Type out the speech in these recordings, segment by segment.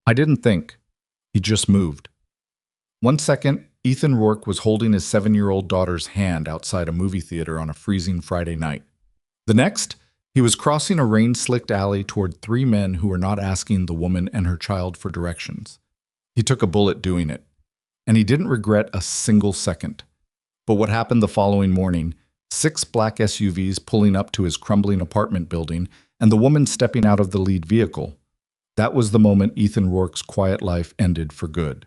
I didn't think. He just moved. One second, Ethan Rourke was holding his 7-year-old daughter's hand outside a movie theater on a freezing Friday night. The next, he was crossing a rain-slicked alley toward 3 men who were not asking the woman and her child for directions. He took a bullet doing it, and he didn't regret a single second. But what happened the following morning, 6 black SUVs pulling up to his crumbling apartment building, and the woman stepping out of the lead vehicle. That was the moment Ethan Rourke's quiet life ended for good.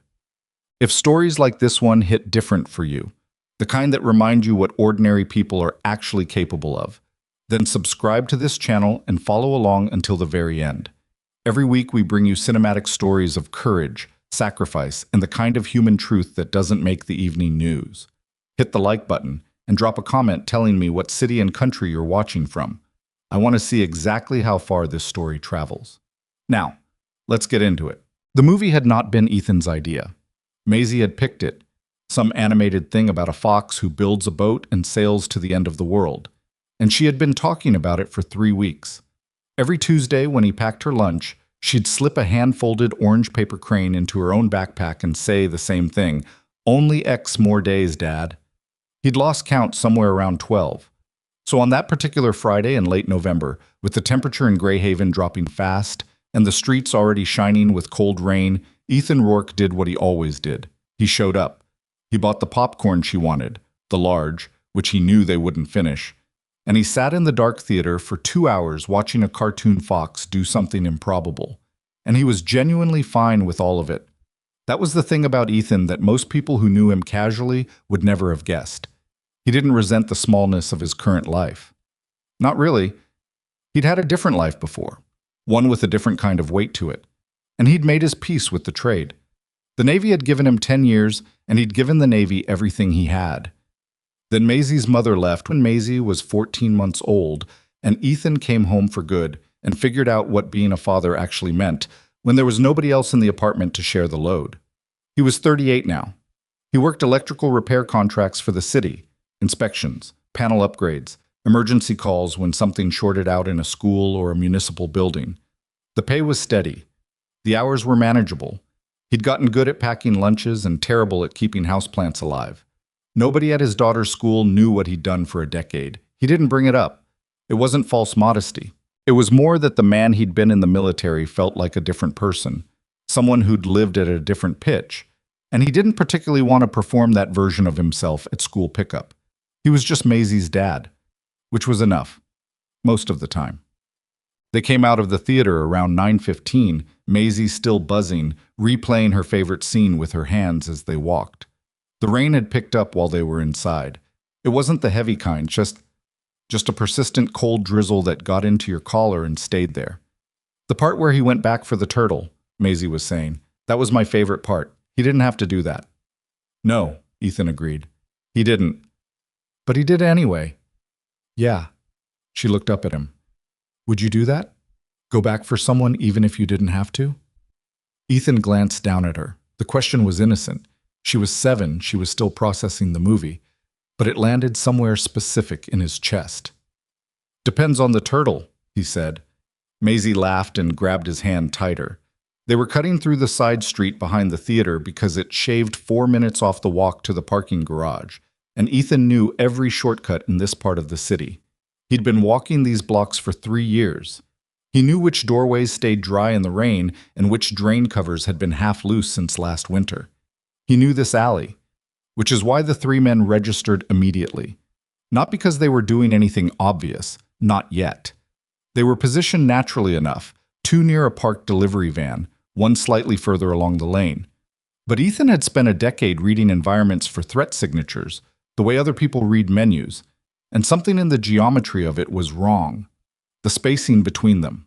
If stories like this one hit different for you, the kind that remind you what ordinary people are actually capable of, then subscribe to this channel and follow along until the very end. Every week we bring you cinematic stories of courage, sacrifice, and the kind of human truth that doesn't make the evening news. Hit the like button and drop a comment telling me what city and country you're watching from. I want to see exactly how far this story travels. Now, let's get into it. The movie had not been Ethan's idea. Maisie had picked it, some animated thing about a fox who builds a boat and sails to the end of the world. And she had been talking about it for 3 weeks. Every Tuesday when he packed her lunch, she'd slip a hand-folded orange paper crane into her own backpack and say the same thing, "Only X more days, Dad." He'd lost count somewhere around 12. So on that particular Friday in late November, with the temperature in Greyhaven dropping fast and the streets already shining with cold rain, Ethan Rourke did what he always did. He showed up. He bought the popcorn she wanted, the large, which he knew they wouldn't finish, and he sat in the dark theater for 2 hours watching a cartoon fox do something improbable. And he was genuinely fine with all of it. That was the thing about Ethan that most people who knew him casually would never have guessed. He didn't resent the smallness of his current life. Not really. He'd had a different life before, one with a different kind of weight to it. And he'd made his peace with the trade. The Navy had given him 10 years, and he'd given the Navy everything he had. Then Maisie's mother left when Maisie was 14 months old, and Ethan came home for good and figured out what being a father actually meant when there was nobody else in the apartment to share the load. He was 38 now. He worked electrical repair contracts for the city, inspections, panel upgrades, emergency calls when something shorted out in a school or a municipal building. The pay was steady. The hours were manageable. He'd gotten good at packing lunches and terrible at keeping houseplants alive. Nobody at his daughter's school knew what he'd done for a decade. He didn't bring it up. It wasn't false modesty. It was more that the man he'd been in the military felt like a different person, someone who'd lived at a different pitch, and he didn't particularly want to perform that version of himself at school pickup. He was just Maisie's dad, which was enough, most of the time. They came out of the theater around 9:15, Maisie still buzzing, replaying her favorite scene with her hands as they walked. The rain had picked up while they were inside. It wasn't the heavy kind, just a persistent cold drizzle that got into your collar and stayed there. "The part where he went back for the turtle," Maisie was saying, "that was my favorite part. He didn't have to do that." "No," Ethan agreed. "He didn't. But he did anyway." "Yeah." She looked up at him. "Would you do that? Go back for someone even if you didn't have to?" Ethan glanced down at her. The question was innocent. She was 7, she was still processing the movie, but it landed somewhere specific in his chest. "Depends on the turtle," he said. Maisie laughed and grabbed his hand tighter. They were cutting through the side street behind the theater because it shaved 4 minutes off the walk to the parking garage, and Ethan knew every shortcut in this part of the city. He'd been walking these blocks for 3 years. He knew which doorways stayed dry in the rain and which drain covers had been half loose since last winter. He knew this alley, which is why the 3 men registered immediately. Not because they were doing anything obvious, not yet. They were positioned naturally enough, 2 near a parked delivery van, 1 slightly further along the lane. But Ethan had spent a decade reading environments for threat signatures, the way other people read menus, and something in the geometry of it was wrong. The spacing between them.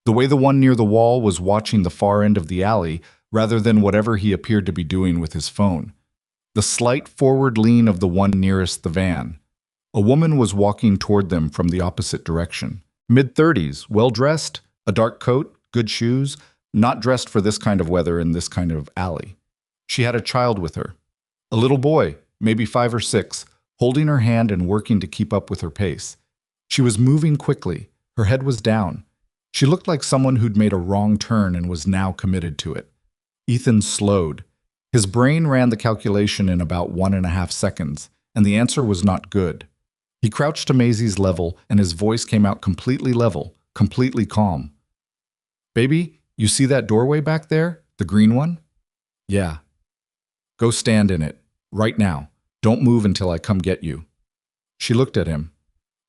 The way the one near the wall was watching the far end of the alley rather than whatever he appeared to be doing with his phone. The slight forward lean of the one nearest the van. A woman was walking toward them from the opposite direction. Mid-30s, well-dressed, a dark coat, good shoes, not dressed for this kind of weather in this kind of alley. She had a child with her. A little boy, maybe 5 or 6, holding her hand and working to keep up with her pace. She was moving quickly. Her head was down. She looked like someone who'd made a wrong turn and was now committed to it. Ethan slowed. His brain ran the calculation in about 1.5 seconds, and the answer was not good. He crouched to Maisie's level, and his voice came out completely level, completely calm. "Baby, you see that doorway back there? The green one?" "Yeah." "Go stand in it. Right now. Don't move until I come get you." She looked at him.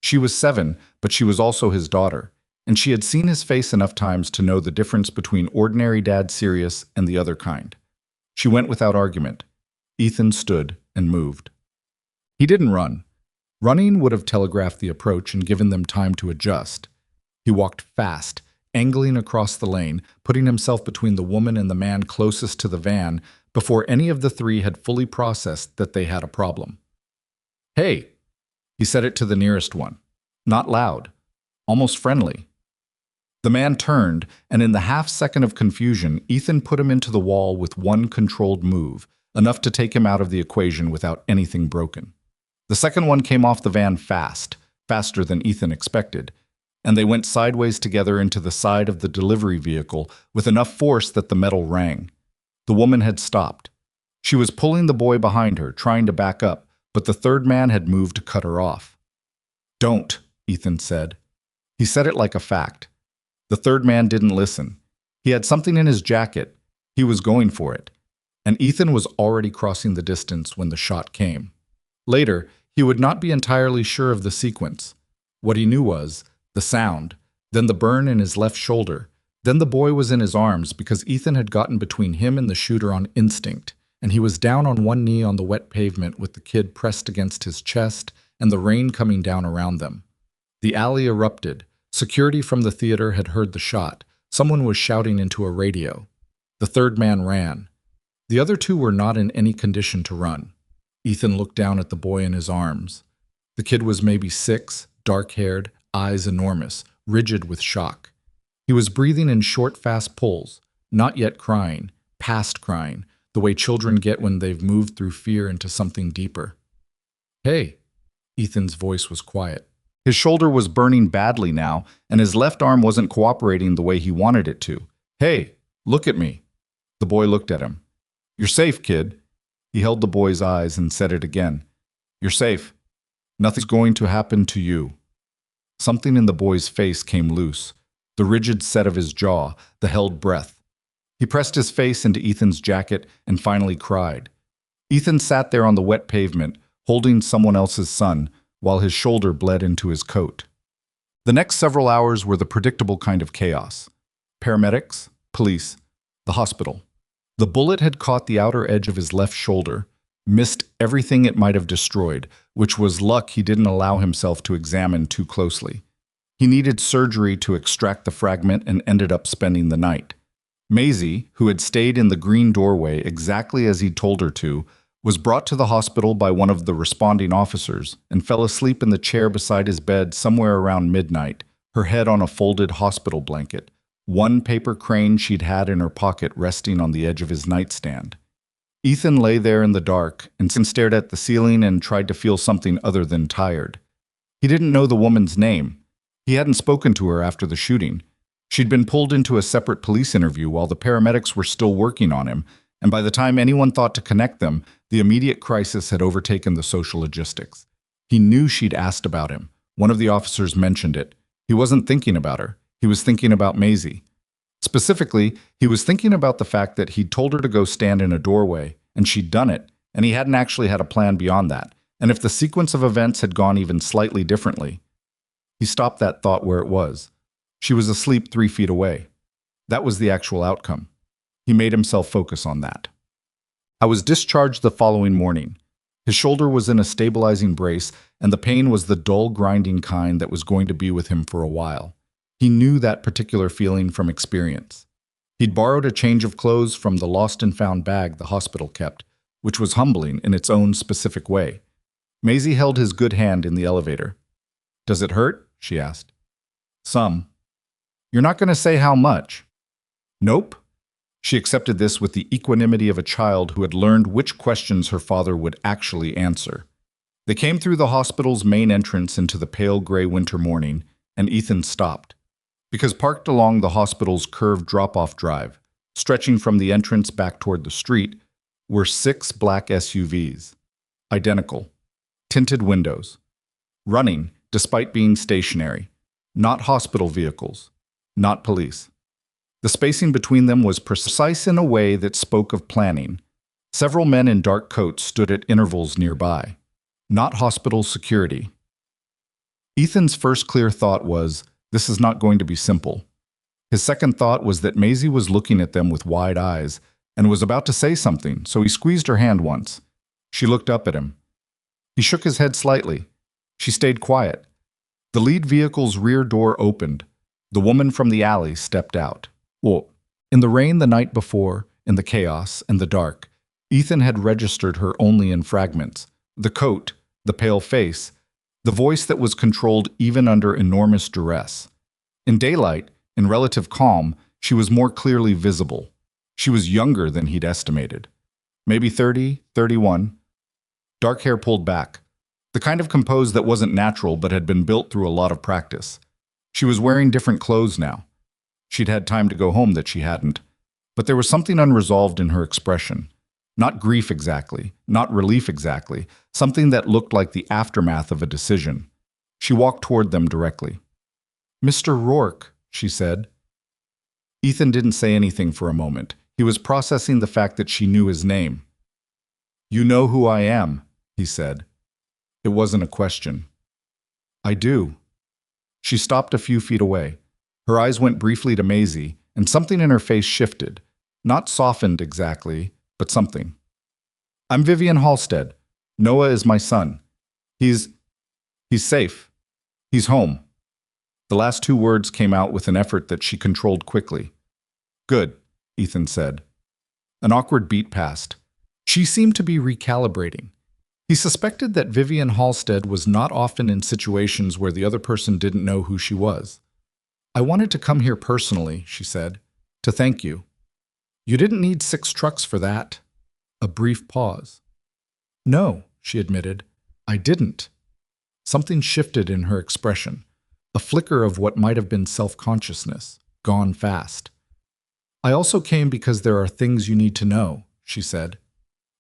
She was 7, but she was also his daughter, and she had seen his face enough times to know the difference between ordinary dad serious and the other kind. She went without argument. Ethan stood and moved. He didn't run. Running would have telegraphed the approach and given them time to adjust. He walked fast, angling across the lane, putting himself between the woman and the man closest to the van before any of the three had fully processed that they had a problem. "Hey!" He said it to the nearest one. Not loud. Almost friendly. The man turned, and in the half-second of confusion, Ethan put him into the wall with one controlled move, enough to take him out of the equation without anything broken. The second one came off the van fast, faster than Ethan expected, and they went sideways together into the side of the delivery vehicle with enough force that the metal rang. The woman had stopped. She was pulling the boy behind her, trying to back up, but the third man had moved to cut her off. "Don't," Ethan said. He said it like a fact. The third man didn't listen. He had something in his jacket. He was going for it. And Ethan was already crossing the distance when the shot came. Later, he would not be entirely sure of the sequence. What he knew was the sound, then the burn in his left shoulder, then the boy was in his arms because Ethan had gotten between him and the shooter on instinct, and he was down on one knee on the wet pavement with the kid pressed against his chest and the rain coming down around them. The alley erupted. Security from the theater had heard the shot. Someone was shouting into a radio. The third man ran. The other two were not in any condition to run. Ethan looked down at the boy in his arms. The kid was maybe 6, dark-haired, eyes enormous, rigid with shock. He was breathing in short, fast pulls, not yet crying, past crying, the way children get when they've moved through fear into something deeper. "Hey," Ethan's voice was quiet. His shoulder was burning badly now, and his left arm wasn't cooperating the way he wanted it to. "Hey, look at me." The boy looked at him. "You're safe, kid." He held the boy's eyes and said it again. "You're safe. Nothing's going to happen to you." Something in the boy's face came loose, the rigid set of his jaw, the held breath. He pressed his face into Ethan's jacket and finally cried. Ethan sat there on the wet pavement, holding someone else's son, while his shoulder bled into his coat. The next several hours were the predictable kind of chaos. Paramedics, police, the hospital. The bullet had caught the outer edge of his left shoulder, missed everything it might have destroyed, which was luck he didn't allow himself to examine too closely. He needed surgery to extract the fragment and ended up spending the night. Maisie, who had stayed in the green doorway exactly as he'd told her to, was brought to the hospital by one of the responding officers and fell asleep in the chair beside his bed somewhere around midnight, her head on a folded hospital blanket, one paper crane she'd had in her pocket resting on the edge of his nightstand. Ethan lay there in the dark and stared at the ceiling and tried to feel something other than tired. He didn't know the woman's name. He hadn't spoken to her after the shooting. She'd been pulled into a separate police interview while the paramedics were still working on him, and by the time anyone thought to connect them, the immediate crisis had overtaken the social logistics. He knew she'd asked about him. One of the officers mentioned it. He wasn't thinking about her. He was thinking about Maisie. Specifically, he was thinking about the fact that he'd told her to go stand in a doorway, and she'd done it, and he hadn't actually had a plan beyond that. And if the sequence of events had gone even slightly differently, he stopped that thought where it was. She was asleep 3 feet away. That was the actual outcome. He made himself focus on that. I was discharged the following morning. His shoulder was in a stabilizing brace, and the pain was the dull, grinding kind that was going to be with him for a while. He knew that particular feeling from experience. He'd borrowed a change of clothes from the lost and found bag the hospital kept, which was humbling in its own specific way. Maisie held his good hand in the elevator. "Does it hurt?" she asked. "Some." "You're not going to say how much?" "Nope." She accepted this with the equanimity of a child who had learned which questions her father would actually answer. They came through the hospital's main entrance into the pale gray winter morning, and Ethan stopped. Because parked along the hospital's curved drop-off drive, Stretching from the entrance back toward the street were 6 black SUVs, identical, tinted windows, running despite being stationary, not hospital vehicles, not police. The spacing between them was precise in a way that spoke of planning. Several men in dark coats stood at intervals nearby, not hospital security. Ethan's first clear thought was, this is not going to be simple. His second thought was that Maisie was looking at them with wide eyes and was about to say something, so he squeezed her hand once. She looked up at him. He shook his head slightly. She stayed quiet. The lead vehicle's rear door opened. The woman from the alley stepped out. Well, in the rain the night before, in the chaos and the dark, Ethan had registered her only in fragments. The coat, the pale face, the voice that was controlled even under enormous duress. In daylight, in relative calm, she was more clearly visible. She was younger than he'd estimated. Maybe 30, 31. Dark hair pulled back. The kind of compose that wasn't natural but had been built through a lot of practice. She was wearing different clothes now. She'd had time to go home that she hadn't. But there was something unresolved in her expression. Not grief exactly, not relief exactly, something that looked like the aftermath of a decision. She walked toward them directly. "Mr. Rourke," she said. Ethan didn't say anything for a moment. He was processing the fact that she knew his name. "You know who I am," he said. It wasn't a question. "I do." She stopped a few feet away. Her eyes went briefly to Maisie, and something in her face shifted. Not softened exactly, but something. "I'm Vivian Halstead. Noah is my son. He's safe. He's home." The last 2 words came out with an effort that she controlled quickly. "Good," Ethan said. An awkward beat passed. She seemed to be recalibrating. He suspected that Vivian Halstead was not often in situations where the other person didn't know who she was. "I wanted to come here personally," she said, "to thank you." "You didn't need 6 trucks for that." A brief pause. "No," she admitted, "I didn't." Something shifted in her expression. A flicker of what might have been self-consciousness, gone fast. "I also came because there are things you need to know," she said.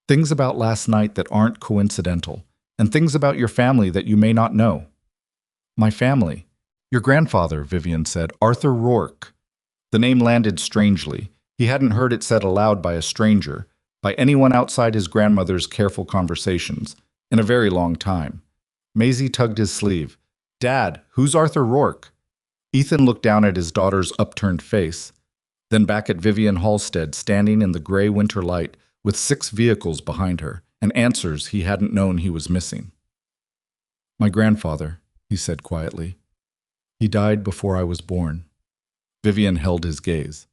"Things about last night that aren't coincidental, and things about your family that you may not know." "My family?" "Your grandfather," Vivian said, "Arthur Rourke." The name landed strangely. He hadn't heard it said aloud by a stranger, by anyone outside his grandmother's careful conversations, in a very long time. Maisie tugged his sleeve. "Dad, who's Arthur Rourke?" Ethan looked down at his daughter's upturned face, then back at Vivian Halstead standing in the gray winter light with 6 vehicles behind her, and answers he hadn't known he was missing. "My grandfather," he said quietly. "He died before I was born." Vivian held his gaze.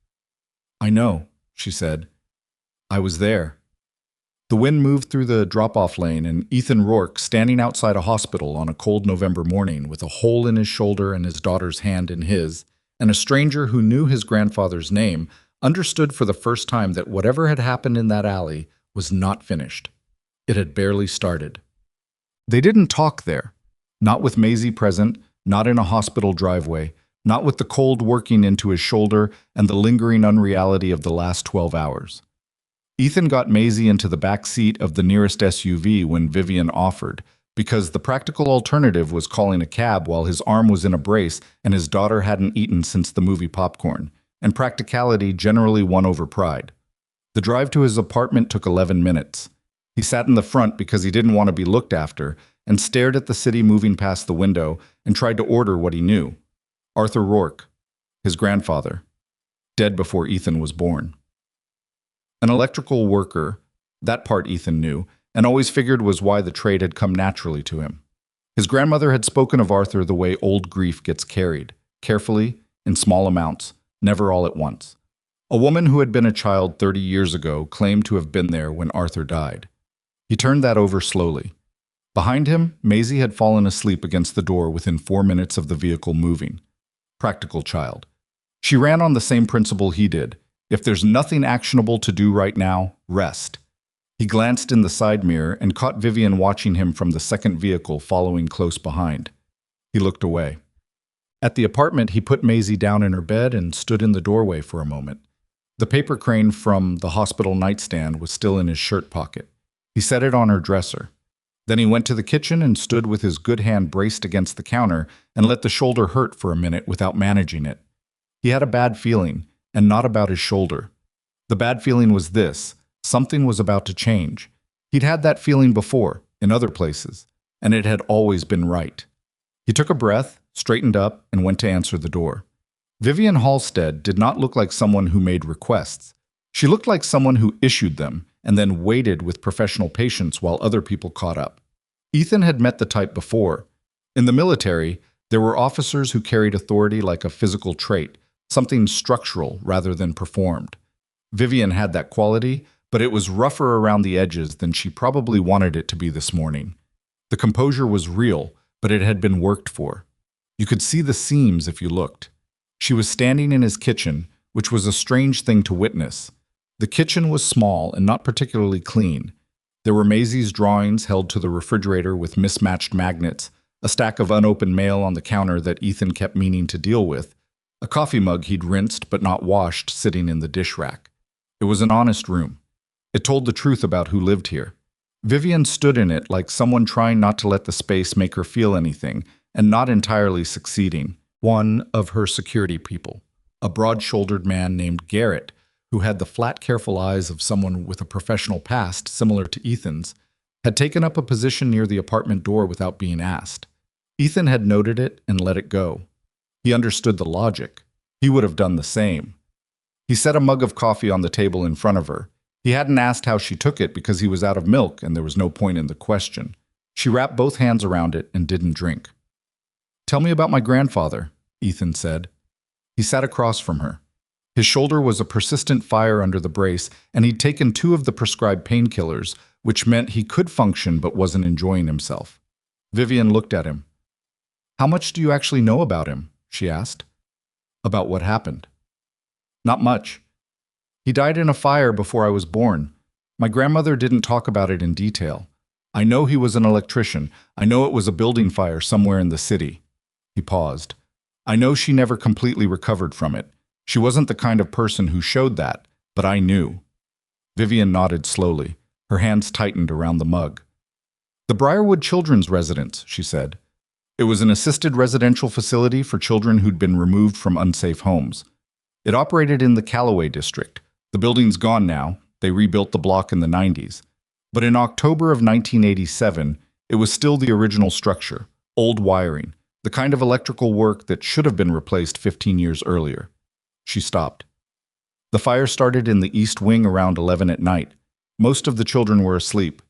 "I know," she said. "I was there." The wind moved through the drop-off lane, and Ethan Rourke, standing outside a hospital on a cold November morning with a hole in his shoulder and his daughter's hand in his, and a stranger who knew his grandfather's name, understood for the first time that whatever had happened in that alley was not finished. It had barely started. They didn't talk there. Not with Maisie present, not in a hospital driveway, not with the cold working into his shoulder and the lingering unreality of the last 12 hours. Ethan got Maisie into the back seat of the nearest SUV when Vivian offered, because the practical alternative was calling a cab while his arm was in a brace and his daughter hadn't eaten since the movie popcorn, and practicality generally won over pride. The drive to his apartment took 11 minutes. He sat in the front because he didn't want to be looked after, and stared at the city moving past the window and tried to order what he knew. Arthur Rourke, his grandfather, dead before Ethan was born. An electrical worker, that part Ethan knew, and always figured was why the trade had come naturally to him. His grandmother had spoken of Arthur the way old grief gets carried, carefully, in small amounts, never all at once. A woman who had been a child 30 years ago claimed to have been there when Arthur died. He turned that over slowly. Behind him, Maisie had fallen asleep against the door within 4 minutes of the vehicle moving. Practical child. She ran on the same principle he did. If there's nothing actionable to do right now, rest. He glanced in the side mirror and caught Vivian watching him from the second vehicle following close behind. He looked away. At the apartment, he put Maisie down in her bed and stood in the doorway for a moment. The paper crane from the hospital nightstand was still in his shirt pocket. He set it on her dresser. Then he went to the kitchen and stood with his good hand braced against the counter and let the shoulder hurt for a minute without managing it. He had a bad feeling, and not about his shoulder. The bad feeling was this: something was about to change. He'd had that feeling before, in other places, and it had always been right. He took a breath, straightened up, and went to answer the door. Vivian Halstead did not look like someone who made requests. She looked like someone who issued them and then waited with professional patience while other people caught up. Ethan had met the type before. In the military, there were officers who carried authority like a physical trait, something structural rather than performed. Vivian had that quality, but it was rougher around the edges than she probably wanted it to be this morning. The composure was real, but it had been worked for. You could see the seams if you looked. She was standing in his kitchen, which was a strange thing to witness. The kitchen was small and not particularly clean. There were Maisie's drawings held to the refrigerator with mismatched magnets, a stack of unopened mail on the counter that Ethan kept meaning to deal with, a coffee mug he'd rinsed but not washed sitting in the dish rack. It was an honest room. It told the truth about who lived here. Vivian stood in it like someone trying not to let the space make her feel anything, and not entirely succeeding. One of her security people, a broad-shouldered man named Garrett, who had the flat, careful eyes of someone with a professional past similar to Ethan's, had taken up a position near the apartment door without being asked. Ethan had noted it and let it go. He understood the logic. He would have done the same. He set a mug of coffee on the table in front of her. He hadn't asked how she took it because he was out of milk and there was no point in the question. She wrapped both hands around it and didn't drink. "Tell me about my grandfather," Ethan said. He sat across from her. His shoulder was a persistent fire under the brace, and he'd taken 2 of the prescribed painkillers, which meant he could function but wasn't enjoying himself. Vivian looked at him. "How much do you actually know about him?" she asked. "About what happened?" "Not much. He died in a fire before I was born. My grandmother didn't talk about it in detail. I know he was an electrician. I know it was a building fire somewhere in the city." He paused. "I know she never completely recovered from it. She wasn't the kind of person who showed that, but I knew." Vivian nodded slowly. Her hands tightened around the mug. "The Briarwood Children's Residence," she said. It was an assisted residential facility for children who'd been removed from unsafe homes. It operated in the Callaway district. The building's gone now. They rebuilt the block in the 90s. But in October of 1987, it was still the original structure, old wiring, the kind of electrical work that should have been replaced 15 years earlier. She stopped. The fire started in the east wing around 11 at night. Most of the children were asleep.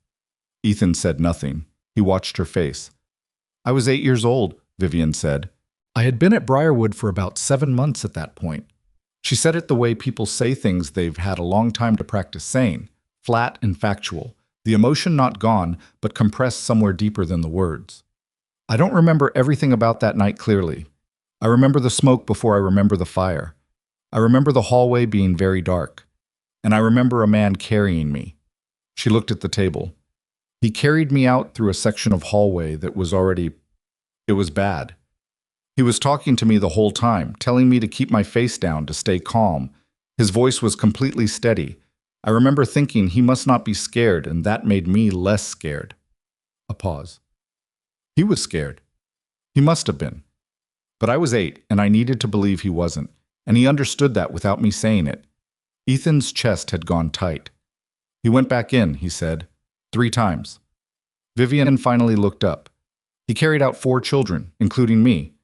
Ethan said nothing. He watched her face. "I was 8 years old," Vivian said. "I had been at Briarwood for about 7 months at that point." She said it the way people say things they've had a long time to practice saying, flat and factual, the emotion not gone, but compressed somewhere deeper than the words. "I don't remember everything about that night clearly. I remember the smoke before I remember the fire. I remember the hallway being very dark. And I remember a man carrying me." She looked at the table. "He carried me out through a section of hallway that was it was bad. He was talking to me the whole time, telling me to keep my face down, to stay calm. His voice was completely steady. I remember thinking he must not be scared, and that made me less scared." A pause. "He was scared. He must have been. But I was 8, and I needed to believe he wasn't, and he understood that without me saying it." Ethan's chest had gone tight. "He went back in," he said, 3 times. Vivian finally looked up. "He carried out 4 children, including me.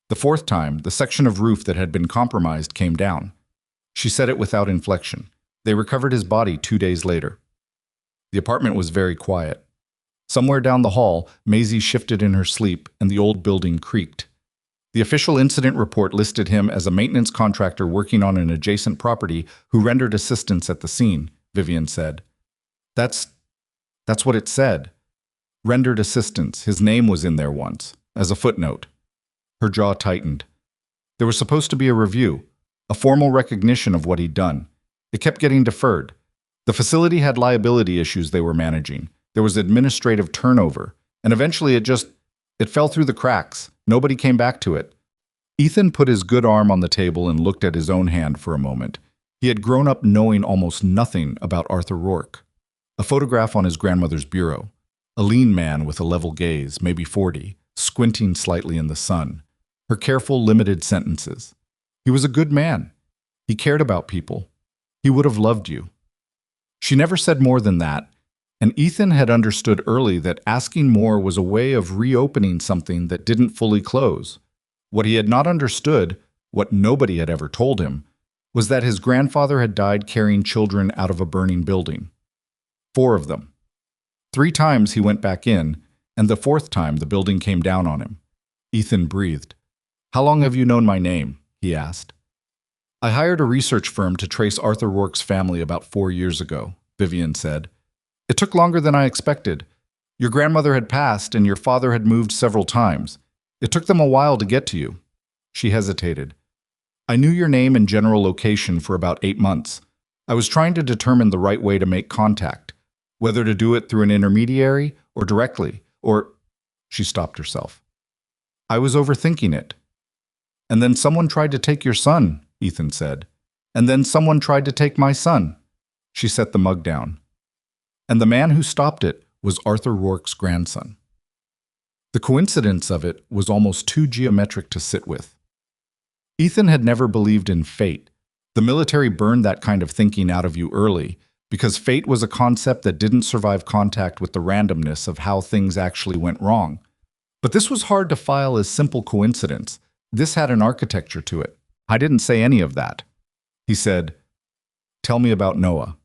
The 4th time, the section of roof that had been compromised came down." She said it without inflection. "They recovered his body 2 days later." The apartment was very quiet. Somewhere down the hall, Maisie shifted in her sleep, and the old building creaked. The official incident report listed him as a maintenance contractor working on an adjacent property who rendered assistance at the scene, Vivian said. That's what it said. Rendered assistance. His name was in there once, as a footnote. Her jaw tightened. There was supposed to be a review, a formal recognition of what he'd done. It kept getting deferred. The facility had liability issues they were managing. There was administrative turnover. And eventually it fell through the cracks. Nobody came back to it. Ethan put his good arm on the table and looked at his own hand for a moment. He had grown up knowing almost nothing about Arthur Rourke. A photograph on his grandmother's bureau. A lean man with a level gaze, maybe 40, squinting slightly in the sun. Her careful, limited sentences. He was a good man. He cared about people. He would have loved you. She never said more than that, and Ethan had understood early that asking more was a way of reopening something that didn't fully close. What he had not understood, what nobody had ever told him, was that his grandfather had died carrying children out of a burning building. 4 of them. 3 times he went back in, and the 4th time the building came down on him. Ethan breathed. "How long have you known my name?" he asked. "I hired a research firm to trace Arthur Rourke's family about 4 years ago," Vivian said. "It took longer than I expected. Your grandmother had passed, and your father had moved several times. It took them a while to get to you." She hesitated. "I knew your name and general location for about 8 months. I was trying to determine the right way to make contact, whether to do it through an intermediary or directly, or—" She stopped herself. "I was overthinking it. And then someone tried to take your son," Ethan said. "And then someone tried to take my son." She set the mug down. "And the man who stopped it was Arthur Rourke's grandson." The coincidence of it was almost too geometric to sit with. Ethan had never believed in fate. The military burned that kind of thinking out of you early, because fate was a concept that didn't survive contact with the randomness of how things actually went wrong. But this was hard to file as simple coincidence. This had an architecture to it. "I didn't say any of that." He said, "Tell me about Noah."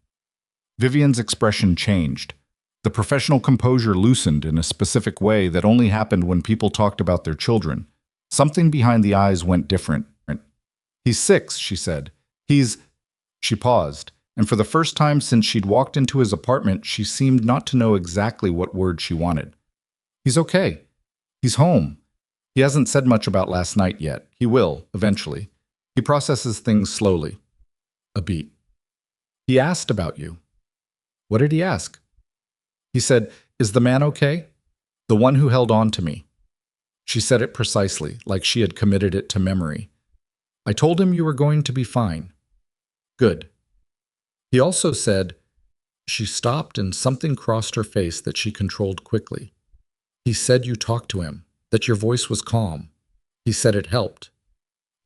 Vivian's expression changed. The professional composure loosened in a specific way that only happened when people talked about their children. Something behind the eyes went different. "He's 6, she said. He's—" She paused, and for the first time since she'd walked into his apartment, she seemed not to know exactly what word she wanted. "He's okay. He's home. He hasn't said much about last night yet. He will, eventually. He processes things slowly." A beat. "He asked about you." "What did he ask?" He said, "Is the man okay? The one who held on to me." She said it precisely, like she had committed it to memory. "I told him you were going to be fine." "Good." He also said— She stopped and something crossed her face that she controlled quickly. "He said you talked to him, that your voice was calm. He said it helped."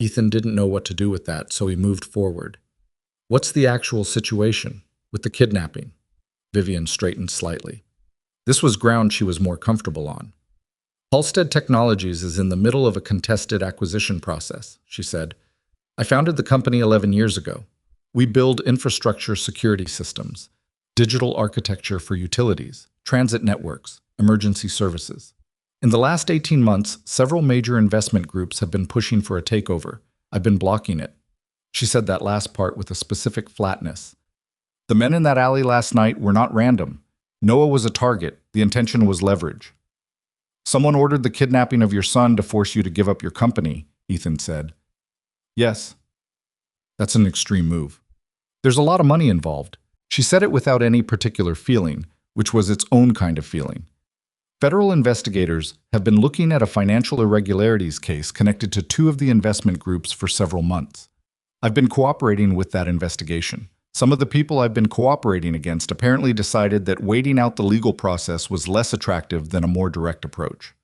Ethan didn't know what to do with that, so he moved forward. "What's the actual situation with the kidnapping?" Vivian straightened slightly. This was ground she was more comfortable on. "Halstead Technologies is in the middle of a contested acquisition process," she said. "I founded the company 11 years ago. We build infrastructure security systems, digital architecture for utilities, transit networks, emergency services. In the last 18 months, several major investment groups have been pushing for a takeover. I've been blocking it." She said that last part with a specific flatness. "The men in that alley last night were not random. Noah was a target. The intention was leverage." "Someone ordered the kidnapping of your son to force you to give up your company," Ethan said. "Yes." "That's an extreme move. There's a lot of money involved." She said it without any particular feeling, which was its own kind of feeling. "Federal investigators have been looking at a financial irregularities case connected to 2 of the investment groups for several months. I've been cooperating with that investigation. Some of the people I've been cooperating against apparently decided that waiting out the legal process was less attractive than a more direct approach."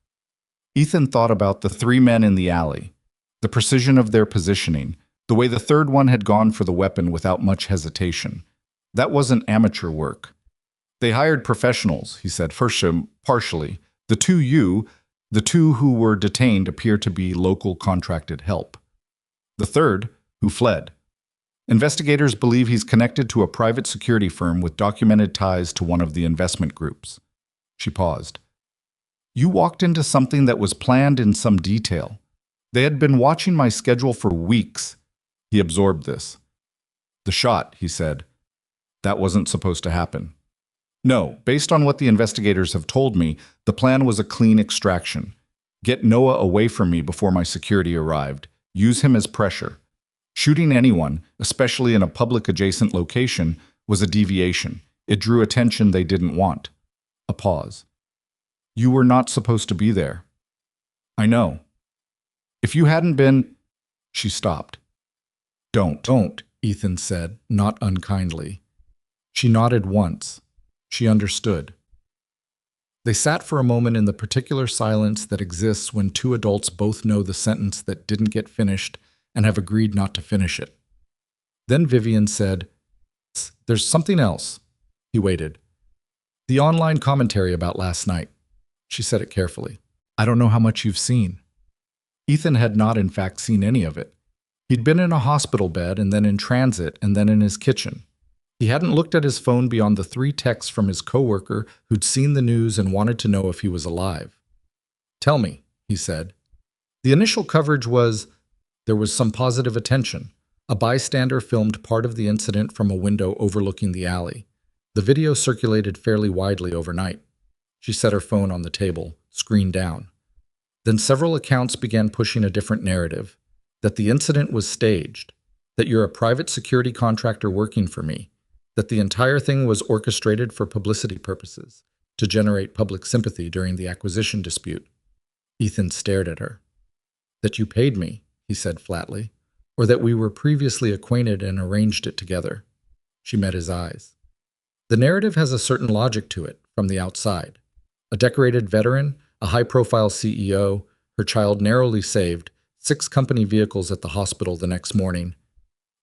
Ethan thought about the 3 men in the alley, the precision of their positioning, the way the 3rd one had gone for the weapon without much hesitation. That wasn't amateur work. "They hired professionals," he said, partially. The 2 who were detained appear to be local contracted help. The 3rd, who fled. Investigators believe he's connected to a private security firm with documented ties to one of the investment groups." She paused. "You walked into something that was planned in some detail. They had been watching my schedule for weeks." He absorbed this. "The shot," he said. "That wasn't supposed to happen." "No, based on what the investigators have told me, the plan was a clean extraction. Get Noah away from me before my security arrived. Use him as pressure. Shooting anyone, especially in a public adjacent location, was a deviation. It drew attention they didn't want." A pause. "You were not supposed to be there." "I know. If you hadn't been—" She stopped. Don't. Ethan said, not unkindly. She nodded once. She understood. They sat for a moment in the particular silence that exists when two adults both know the sentence that didn't get finished and have agreed not to finish it. Then Vivian said, "There's something else." He waited. "The online commentary about last night." She said it carefully. "I don't know how much you've seen." Ethan had not in fact seen any of it. He'd been in a hospital bed and then in transit and then in his kitchen. He hadn't looked at his phone beyond the 3 texts from his coworker who'd seen the news and wanted to know if he was alive. "Tell me," he said. The initial coverage was, there was some positive attention. A bystander filmed part of the incident from a window overlooking the alley. The video circulated fairly widely overnight. She set her phone on the table, screen down. Then several accounts began pushing a different narrative, that the incident was staged, that you're a private security contractor working for me, that the entire thing was orchestrated for publicity purposes, to generate public sympathy during the acquisition dispute. Ethan stared at her. "That you paid me," he said flatly, "or that we were previously acquainted and arranged it together." She met his eyes. The narrative has a certain logic to it, from the outside. A decorated veteran, a high-profile CEO, her child narrowly saved, 6 company vehicles at the hospital the next morning.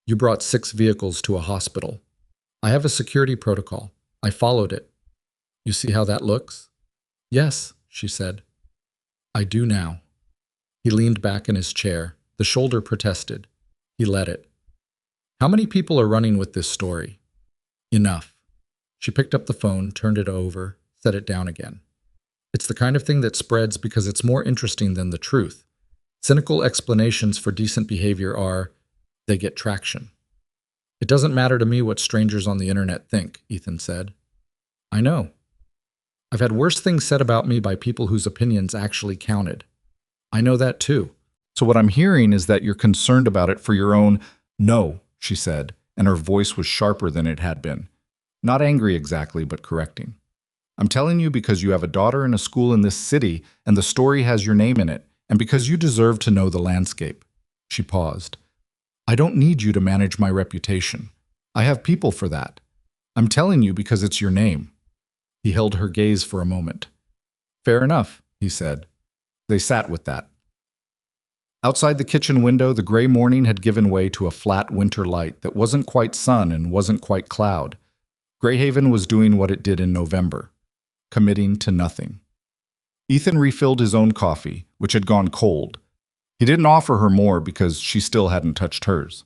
You brought 6 vehicles to a hospital. I have a security protocol. I followed it. You see how that looks? "Yes," she said. "I do now." He leaned back in his chair. The shoulder protested. He let it. "How many people are running with this story?" "Enough." She picked up the phone, turned it over, set it down again. "It's the kind of thing that spreads because it's more interesting than the truth. Cynical explanations for decent behavior are, they get traction." "It doesn't matter to me what strangers on the internet think," Ethan said. "I know. I've had worse things said about me by people whose opinions actually counted. I know that too." "So what I'm hearing is that you're concerned about it for your own—" "No," she said, and her voice was sharper than it had been. Not angry exactly, but correcting. "I'm telling you because you have a daughter in a school in this city, and the story has your name in it, and because you deserve to know the landscape." She paused. "I don't need you to manage my reputation. I have people for that. I'm telling you because it's your name." He held her gaze for a moment. "Fair enough," he said. They sat with that. Outside the kitchen window, the gray morning had given way to a flat winter light that wasn't quite sun and wasn't quite cloud. Greyhaven was doing what it did in November, committing to nothing. Ethan refilled his own coffee, which had gone cold. He didn't offer her more because she still hadn't touched hers.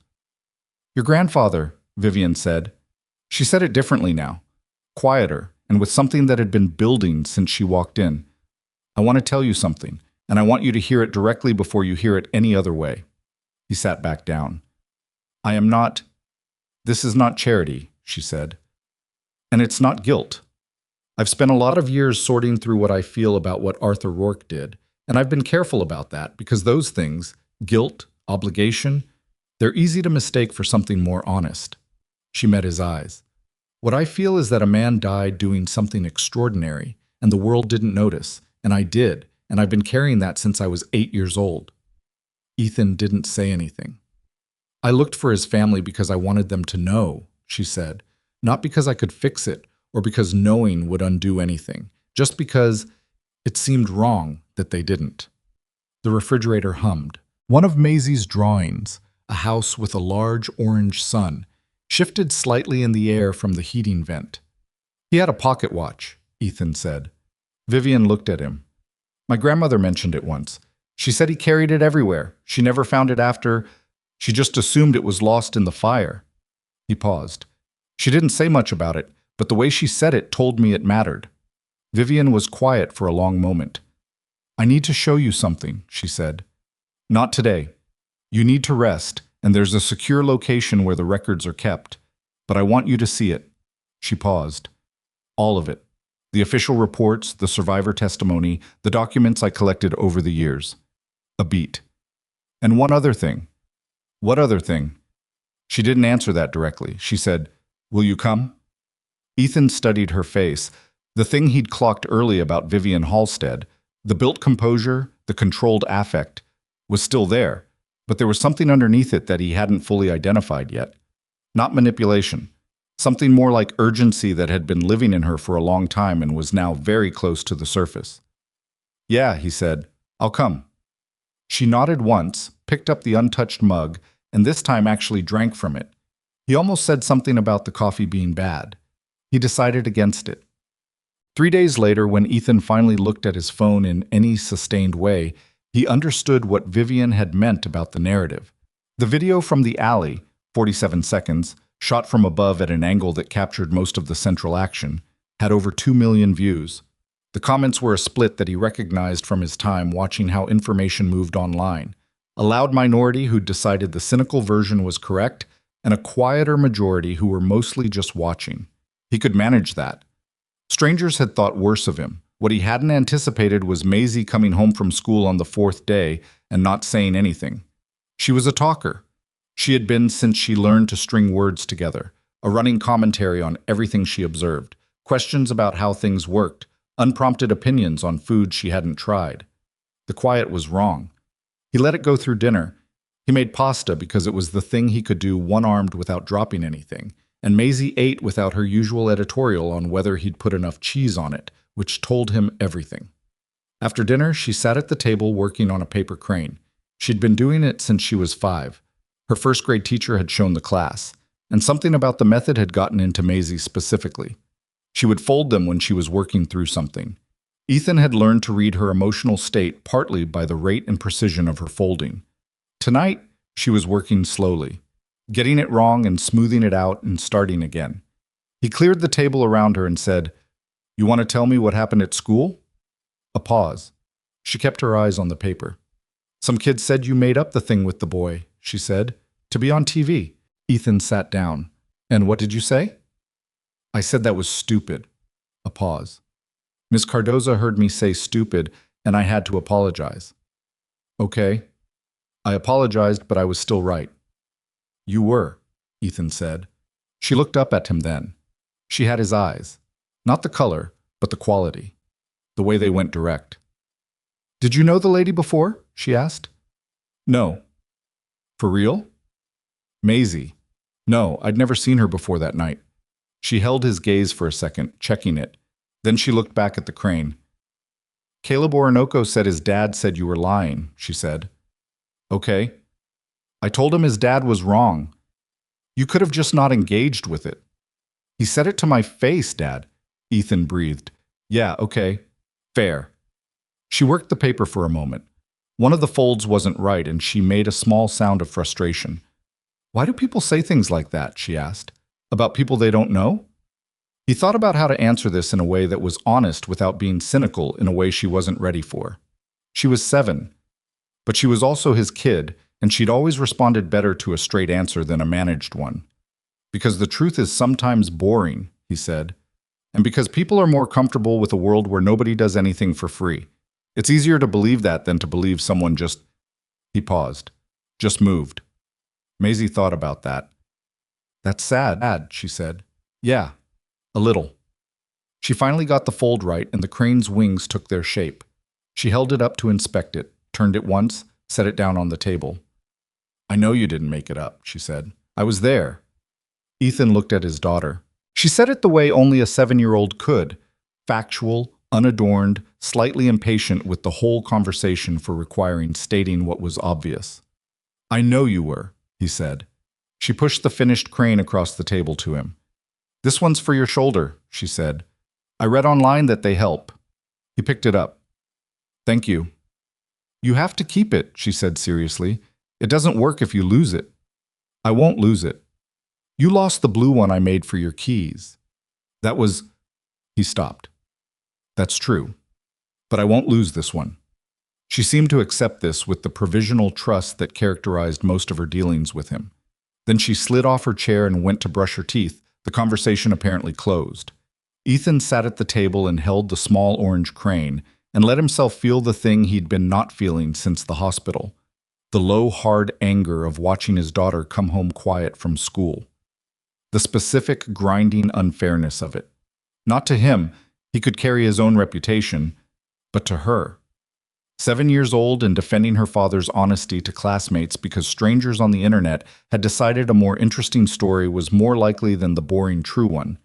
"Your grandfather," Vivian said. She said it differently now, quieter, and with something that had been building since she walked in. "I want to tell you something, and I want you to hear it directly before you hear it any other way." He sat back down. "I am not— This is not charity," she said. "And it's not guilt. I've spent a lot of years sorting through what I feel about what Arthur Rourke did, and I've been careful about that because those things, guilt, obligation, they're easy to mistake for something more honest." She met his eyes. "What I feel is that a man died doing something extraordinary, and the world didn't notice, and I did, and I've been carrying that since I was 8 years old." Ethan didn't say anything. "I looked for his family because I wanted them to know," she said. "Not because I could fix it, or because knowing would undo anything, just because it seemed wrong that they didn't." The refrigerator hummed. One of Maisie's drawings, a house with a large orange sun, shifted slightly in the air from the heating vent. "He had a pocket watch," Ethan said. Vivian looked at him. "My grandmother mentioned it once. She said he carried it everywhere. She never found it after. She just assumed it was lost in the fire." He paused. She didn't say much about it, but the way she said it told me it mattered. Vivian was quiet for a long moment. "I need to show you something," she said. "Not today. You need to rest, and there's a secure location where the records are kept. But I want you to see it." She paused. "All of it. The official reports, the survivor testimony, the documents I collected over the years." A beat. "And one other thing." "What other thing?" She didn't answer that directly. She said, "Will you come?" Ethan studied her face. The thing he'd clocked early about Vivian Halstead, the built composure, the controlled affect, was still there, but there was something underneath it that he hadn't fully identified yet. Not manipulation. Something more like urgency that had been living in her for a long time and was now very close to the surface. Yeah, he said. I'll come. She nodded once, picked up the untouched mug, and this time actually drank from it. He almost said something about the coffee being bad. He decided against it. 3 days later, when Ethan finally looked at his phone in any sustained way, he understood what Vivian had meant about the narrative. The video from the alley, 47 seconds, shot from above at an angle that captured most of the central action, had over 2 million views. The comments were a split that he recognized from his time watching how information moved online. A loud minority who decided the cynical version was correct, and a quieter majority who were mostly just watching. He could manage that. Strangers had thought worse of him. What he hadn't anticipated was Maisie coming home from school on the 4th day and not saying anything. She was a talker. She had been since she learned to string words together, a running commentary on everything she observed, questions about how things worked, unprompted opinions on food she hadn't tried. The quiet was wrong. He let it go through dinner. He made pasta because it was the thing he could do one-armed without dropping anything, and Maisie ate without her usual editorial on whether he'd put enough cheese on it, which told him everything. After dinner, she sat at the table working on a paper crane. She'd been doing it since she was 5. Her first-grade teacher had shown the class, and something about the method had gotten into Maisie specifically. She would fold them when she was working through something. Ethan had learned to read her emotional state partly by the rate and precision of her folding. Tonight, she was working slowly, getting it wrong and smoothing it out and starting again. He cleared the table around her and said, "You want to tell me what happened at school?" A pause. She kept her eyes on the paper. "Some kid said you made up the thing with the boy," she said, "to be on TV." Ethan sat down. "And what did you say?" "I said that was stupid." A pause. "Miss Cardoza heard me say stupid, and I had to apologize." "Okay." "I apologized, but I was still right." "You were," Ethan said. She looked up at him then. She had his eyes. Not the color, but the quality. The way they went direct. "Did you know the lady before?" she asked. "No." "For real?" "Maisie." "No, I'd never seen her before that night." She held his gaze for a second, checking it. Then she looked back at the crane. "Caleb Orinoco said his dad said you were lying," she said. "Okay." "I told him his dad was wrong. You could have just not engaged with it." "He said it to my face, Dad," Ethan breathed. "Yeah, okay. Fair." She worked the paper for a moment. One of the folds wasn't right, and she made a small sound of frustration. "Why do people say things like that?" she asked. "About people they don't know?" He thought about how to answer this in a way that was honest without being cynical in a way she wasn't ready for. She was 7, but she was also his kid, and she'd always responded better to a straight answer than a managed one. "Because the truth is sometimes boring," he said. "And because people are more comfortable with a world where nobody does anything for free. It's easier to believe that than to believe someone just—" He paused. "Just moved." Maisie thought about that. "That's sad," she said. "Yeah, a little." She finally got the fold right, and the crane's wings took their shape. She held it up to inspect it, turned it once, set it down on the table. "I know you didn't make it up," she said. "I was there." Ethan looked at his daughter. She said it the way only a 7-year-old could, factual, unadorned, slightly impatient with the whole conversation for requiring stating what was obvious. "I know you were," he said. She pushed the finished crane across the table to him. "This one's for your shoulder," she said. "I read online that they help." He picked it up. "Thank you." "You have to keep it," she said seriously. "It doesn't work if you lose it." "I won't lose it." "You lost the blue one I made for your keys." "That was—" He stopped. "That's true. But I won't lose this one." She seemed to accept this with the provisional trust that characterized most of her dealings with him. Then she slid off her chair and went to brush her teeth, the conversation apparently closed. Ethan sat at the table and held the small orange crane and let himself feel the thing he'd been not feeling since the hospital. The low, hard anger of watching his daughter come home quiet from school. The specific, grinding unfairness of it. Not to him, he could carry his own reputation, but to her. 7 years old and defending her father's honesty to classmates because strangers on the internet had decided a more interesting story was more likely than the boring true one.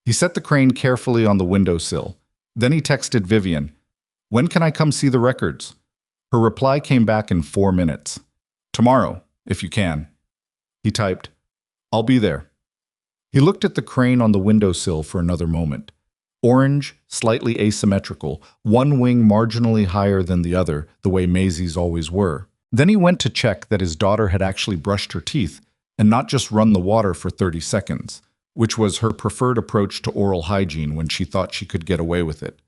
He set the crane carefully on the windowsill. Then he texted Vivian, "When can I come see the records?" Her reply came back in 4 minutes. "Tomorrow, if you can." He typed, "I'll be there." He looked at the crane on the windowsill for another moment. Orange, slightly asymmetrical, one wing marginally higher than the other, the way Maisie's always were. Then he went to check that his daughter had actually brushed her teeth and not just run the water for 30 seconds, which was her preferred approach to oral hygiene when she thought she could get away with it.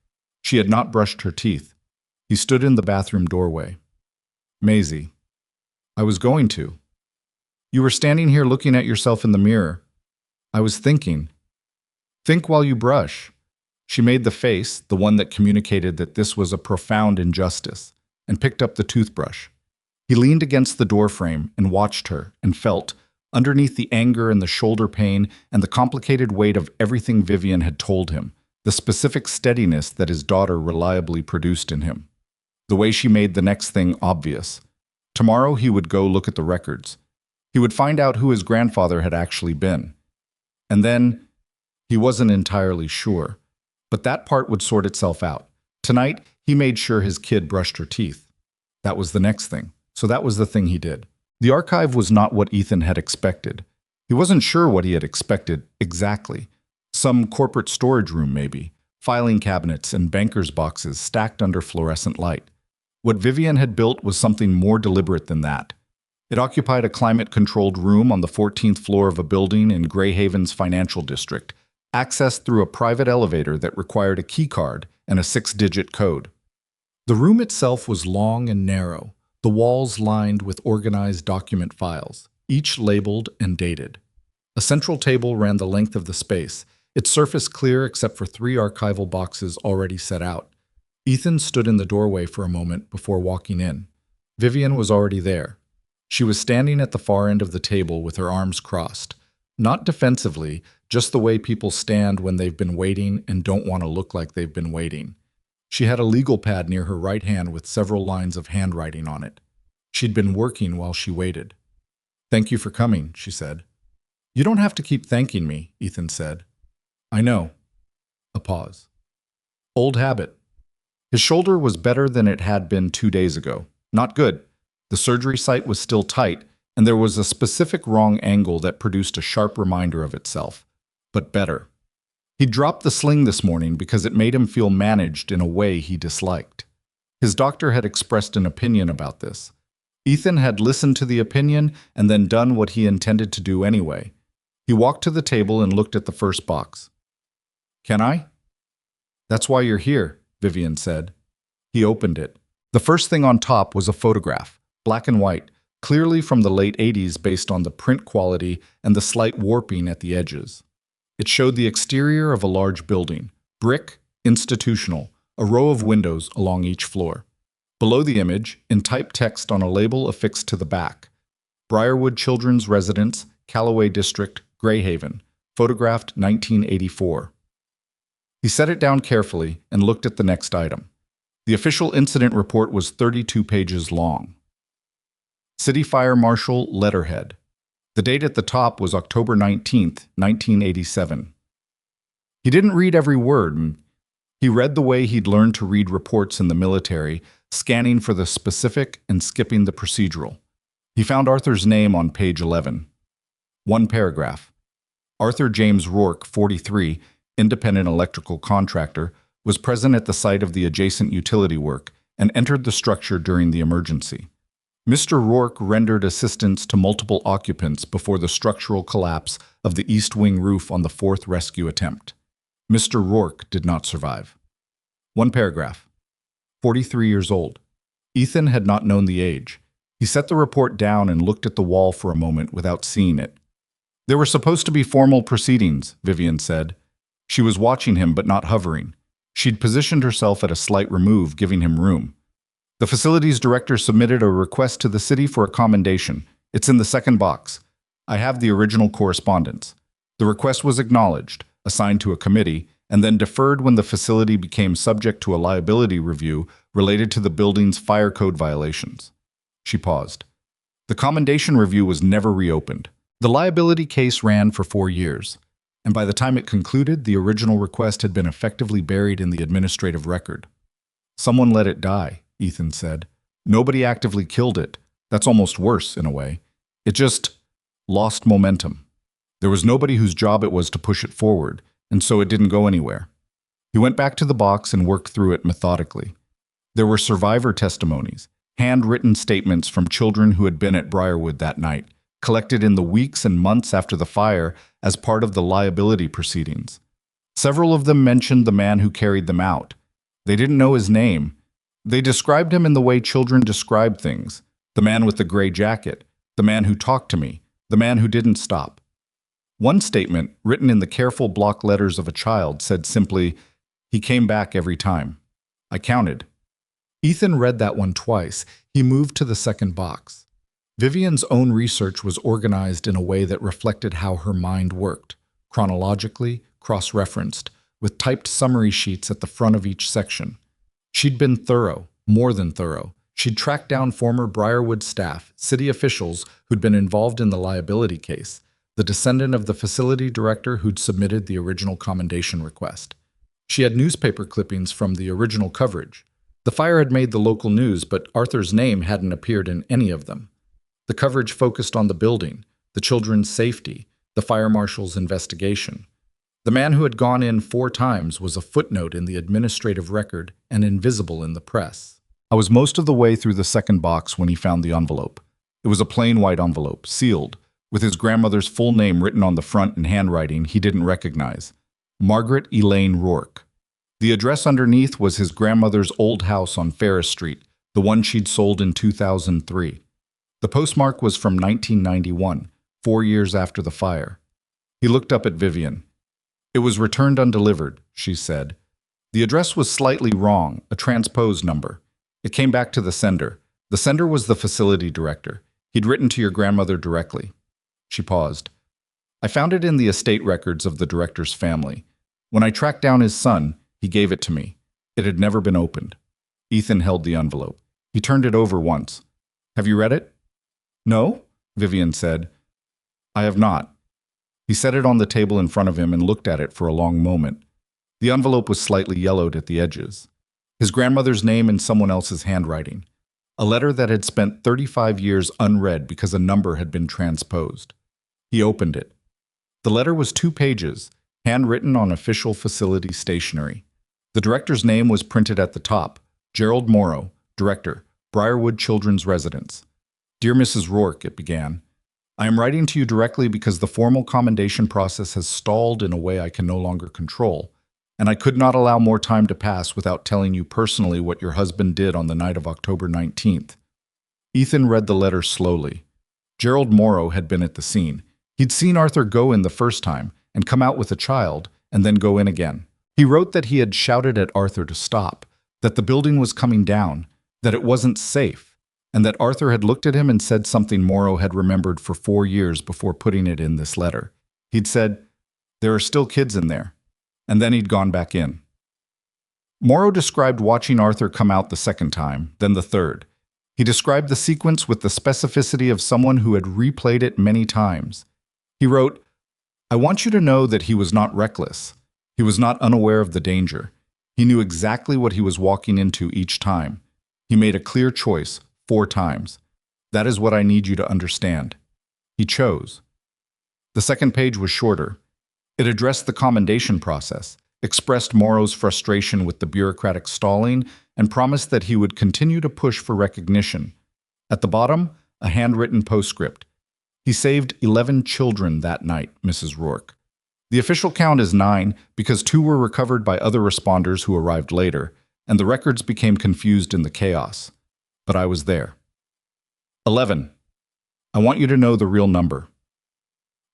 She had not brushed her teeth. He stood in the bathroom doorway. "Maisie, I was going to. You were standing here looking at yourself in the mirror. I was thinking. Think while you brush." She made the face, the one that communicated that this was a profound injustice, and picked up the toothbrush. He leaned against the doorframe and watched her and felt, underneath the anger and the shoulder pain and the complicated weight of everything Vivian had told him, the specific steadiness that his daughter reliably produced in him. The way she made the next thing obvious. Tomorrow he would go look at the records. He would find out who his grandfather had actually been. And then, he wasn't entirely sure. But that part would sort itself out. Tonight, he made sure his kid brushed her teeth. That was the next thing. So that was the thing he did. The archive was not what Ethan had expected. He wasn't sure what he had expected exactly. Some corporate storage room, maybe. Filing cabinets and banker's boxes stacked under fluorescent light. What Vivian had built was something more deliberate than that. It occupied a climate-controlled room on the 14th floor of a building in Greyhaven's financial district, accessed through a private elevator that required a keycard and a 6-digit code. The room itself was long and narrow, the walls lined with organized document files, each labeled and dated. A central table ran the length of the space, its surface clear except for 3 archival boxes already set out. Ethan stood in the doorway for a moment before walking in. Vivian was already there. She was standing at the far end of the table with her arms crossed. Not defensively, just the way people stand when they've been waiting and don't want to look like they've been waiting. She had a legal pad near her right hand with several lines of handwriting on it. She'd been working while she waited. "Thank you for coming," she said. "You don't have to keep thanking me," Ethan said. "I know." A pause. Old habit. His shoulder was better than it had been 2 days ago. Not good. The surgery site was still tight, and there was a specific wrong angle that produced a sharp reminder of itself. But better. He dropped the sling this morning because it made him feel managed in a way he disliked. His doctor had expressed an opinion about this. Ethan had listened to the opinion and then done what he intended to do anyway. He walked to the table and looked at the first box. "Can I?" "That's why you're here," Vivian said. He opened it. The first thing on top was a photograph, black and white, clearly from the late 80s based on the print quality and the slight warping at the edges. It showed the exterior of a large building, brick, institutional, a row of windows along each floor. Below the image, in typed text on a label affixed to the back, Briarwood Children's Residence, Callaway District, Greyhaven, photographed 1984. He set it down carefully and looked at the next item. The official incident report was 32 pages long. City Fire Marshal letterhead. The date at the top was October 19th, 1987. He didn't read every word. He read the way he'd learned to read reports in the military, scanning for the specific and skipping the procedural. He found Arthur's name on page 11. One paragraph. Arthur James Rourke, 43, independent electrical contractor, was present at the site of the adjacent utility work and entered the structure during the emergency. Mr. Rourke rendered assistance to multiple occupants before the structural collapse of the east wing roof on the 4th rescue attempt. Mr. Rourke did not survive. One paragraph. 43 years old. Ethan had not known the age. He set the report down and looked at the wall for a moment without seeing it. "There were supposed to be formal proceedings," Vivian said. She was watching him but not hovering. She'd positioned herself at a slight remove, giving him room. "The facilities director submitted a request to the city for a commendation. It's in the second box. I have the original correspondence. The request was acknowledged, assigned to a committee, and then deferred when the facility became subject to a liability review related to the building's fire code violations. She paused. The commendation review was never reopened. The liability case ran for 4 years, and by the time it concluded, the original request had been effectively buried in the administrative record. Someone let it die, Ethan said. Nobody actively killed it. That's almost worse, in a way. It just lost momentum. There was nobody whose job it was to push it forward, and so it didn't go anywhere. He went back to the box and worked through it methodically. There were survivor testimonies, handwritten statements from children who had been at Briarwood that night, collected in the weeks and months after the fire as part of the liability proceedings. Several of them mentioned the man who carried them out. They didn't know his name. They described him in the way children describe things. The man with the gray jacket, the man who talked to me, the man who didn't stop. One statement, written in the careful block letters of a child, said simply, "He came back every time." I counted. Ethan read that one twice. He moved to the second box. Vivian's own research was organized in a way that reflected how her mind worked, chronologically, cross-referenced, with typed summary sheets at the front of each section. She'd been thorough, more than thorough. She'd tracked down former Briarwood staff, city officials who'd been involved in the liability case, the descendant of the facility director who'd submitted the original commendation request. She had newspaper clippings from the original coverage. The fire had made the local news, but Arthur's name hadn't appeared in any of them. The coverage focused on the building, the children's safety, the fire marshal's investigation. The man who had gone in 4 times was a footnote in the administrative record and invisible in the press. I was most of the way through the second box when he found the envelope. It was a plain white envelope, sealed, with his grandmother's full name written on the front in handwriting he didn't recognize. Margaret Elaine Rourke. The address underneath was his grandmother's old house on Ferris Street, the one she'd sold in 2003. The postmark was from 1991, 4 years after the fire. He looked up at Vivian. "It was returned undelivered," she said. The address was slightly wrong, a transposed number. It came back to the sender. The sender was the facility director. He'd written to your grandmother directly. She paused. "I found it in the estate records of the director's family. When I tracked down his son, he gave it to me. It had never been opened." Ethan held the envelope. He turned it over once. "Have you read it?" "No," Vivian said. "I have not." He set it on the table in front of him and looked at it for a long moment. The envelope was slightly yellowed at the edges. His grandmother's name in someone else's handwriting. A letter that had spent 35 years unread because a number had been transposed. He opened it. The letter was 2 pages, handwritten on official facility stationery. The director's name was printed at the top. Gerald Morrow, Director, Briarwood Children's Residence. "Dear Mrs. Rourke," it began. "I am writing to you directly because the formal commendation process has stalled in a way I can no longer control, and I could not allow more time to pass without telling you personally what your husband did on the night of October 19th. Ethan read the letter slowly. Gerald Morrow had been at the scene. He'd seen Arthur go in the first time and come out with a child, and then go in again. He wrote that he had shouted at Arthur to stop, that the building was coming down, that it wasn't safe, and that Arthur had looked at him and said something Morrow had remembered for 4 years before putting it in this letter. He'd said, "There are still kids in there," and then he'd gone back in. Morrow described watching Arthur come out the second time, then the third. He described the sequence with the specificity of someone who had replayed it many times. He wrote, "I want you to know that he was not reckless. He was not unaware of the danger. He knew exactly what he was walking into each time. He made a clear choice 4 times. That is what I need you to understand. He chose." The second page was shorter. It addressed the commendation process, expressed Morrow's frustration with the bureaucratic stalling, and promised that he would continue to push for recognition. At the bottom, a handwritten postscript. "He saved 11 children that night, Mrs. Rourke. The official count is 9 because 2 were recovered by other responders who arrived later, and the records became confused in the chaos. But I was there. 11. I want you to know the real number."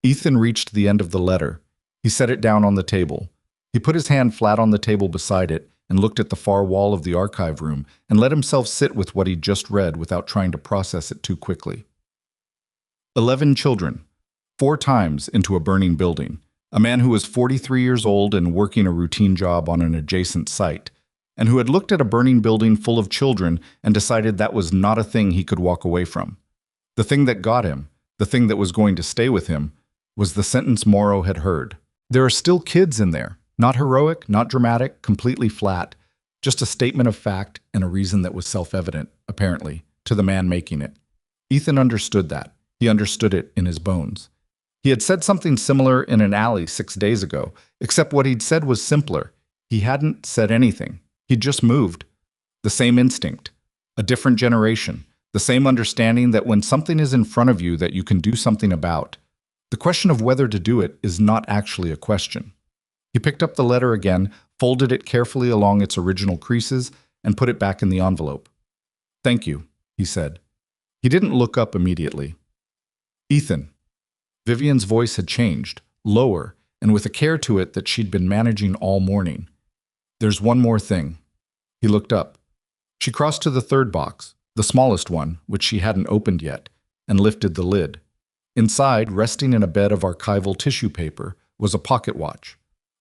Ethan reached the end of the letter. He set it down on the table. He put his hand flat on the table beside it and looked at the far wall of the archive room and let himself sit with what he'd just read without trying to process it too quickly. 11 children, 4 times into a burning building. A man who was 43 years old and working a routine job on an adjacent site. and who had looked at a burning building full of children and decided that was not a thing he could walk away from. The thing that got him, the thing that was going to stay with him, was the sentence Morrow had heard. There are still kids in there. Not heroic, not dramatic, completely flat. Just a statement of fact and a reason that was self-evident, apparently, to the man making it. Ethan understood that. He understood it in his bones. He had said something similar in an alley 6 days ago, except what he'd said was simpler. He hadn't said anything. He'd just moved. The same instinct. A different generation. The same understanding that when something is in front of you that you can do something about, the question of whether to do it is not actually a question. He picked up the letter again, folded it carefully along its original creases, and put it back in the envelope. "Thank you," he said. He didn't look up immediately. "Ethan." Vivian's voice had changed, lower, and with a care to it that she'd been managing all morning. "There's one more thing." He looked up. She crossed to the third box, the smallest one, which she hadn't opened yet, and lifted the lid. Inside, resting in a bed of archival tissue paper, was a pocket watch.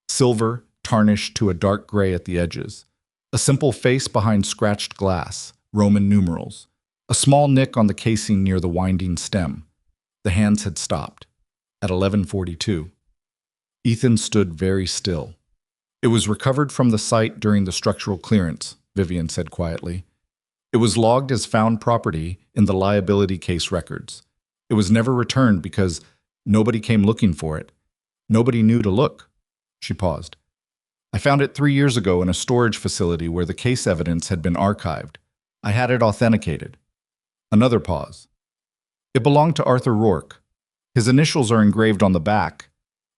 Silver, tarnished to a dark gray at the edges. A simple face behind scratched glass, Roman numerals. A small nick on the casing near the winding stem. The hands had stopped. At 11:42. Ethan stood very still. "It was recovered from the site during the structural clearance," Vivian said quietly. "It was logged as found property in the liability case records. It was never returned because nobody came looking for it. Nobody knew to look." She paused. "I found it 3 years ago in a storage facility where the case evidence had been archived. I had it authenticated." Another pause. "It belonged to Arthur Rourke. His initials are engraved on the back."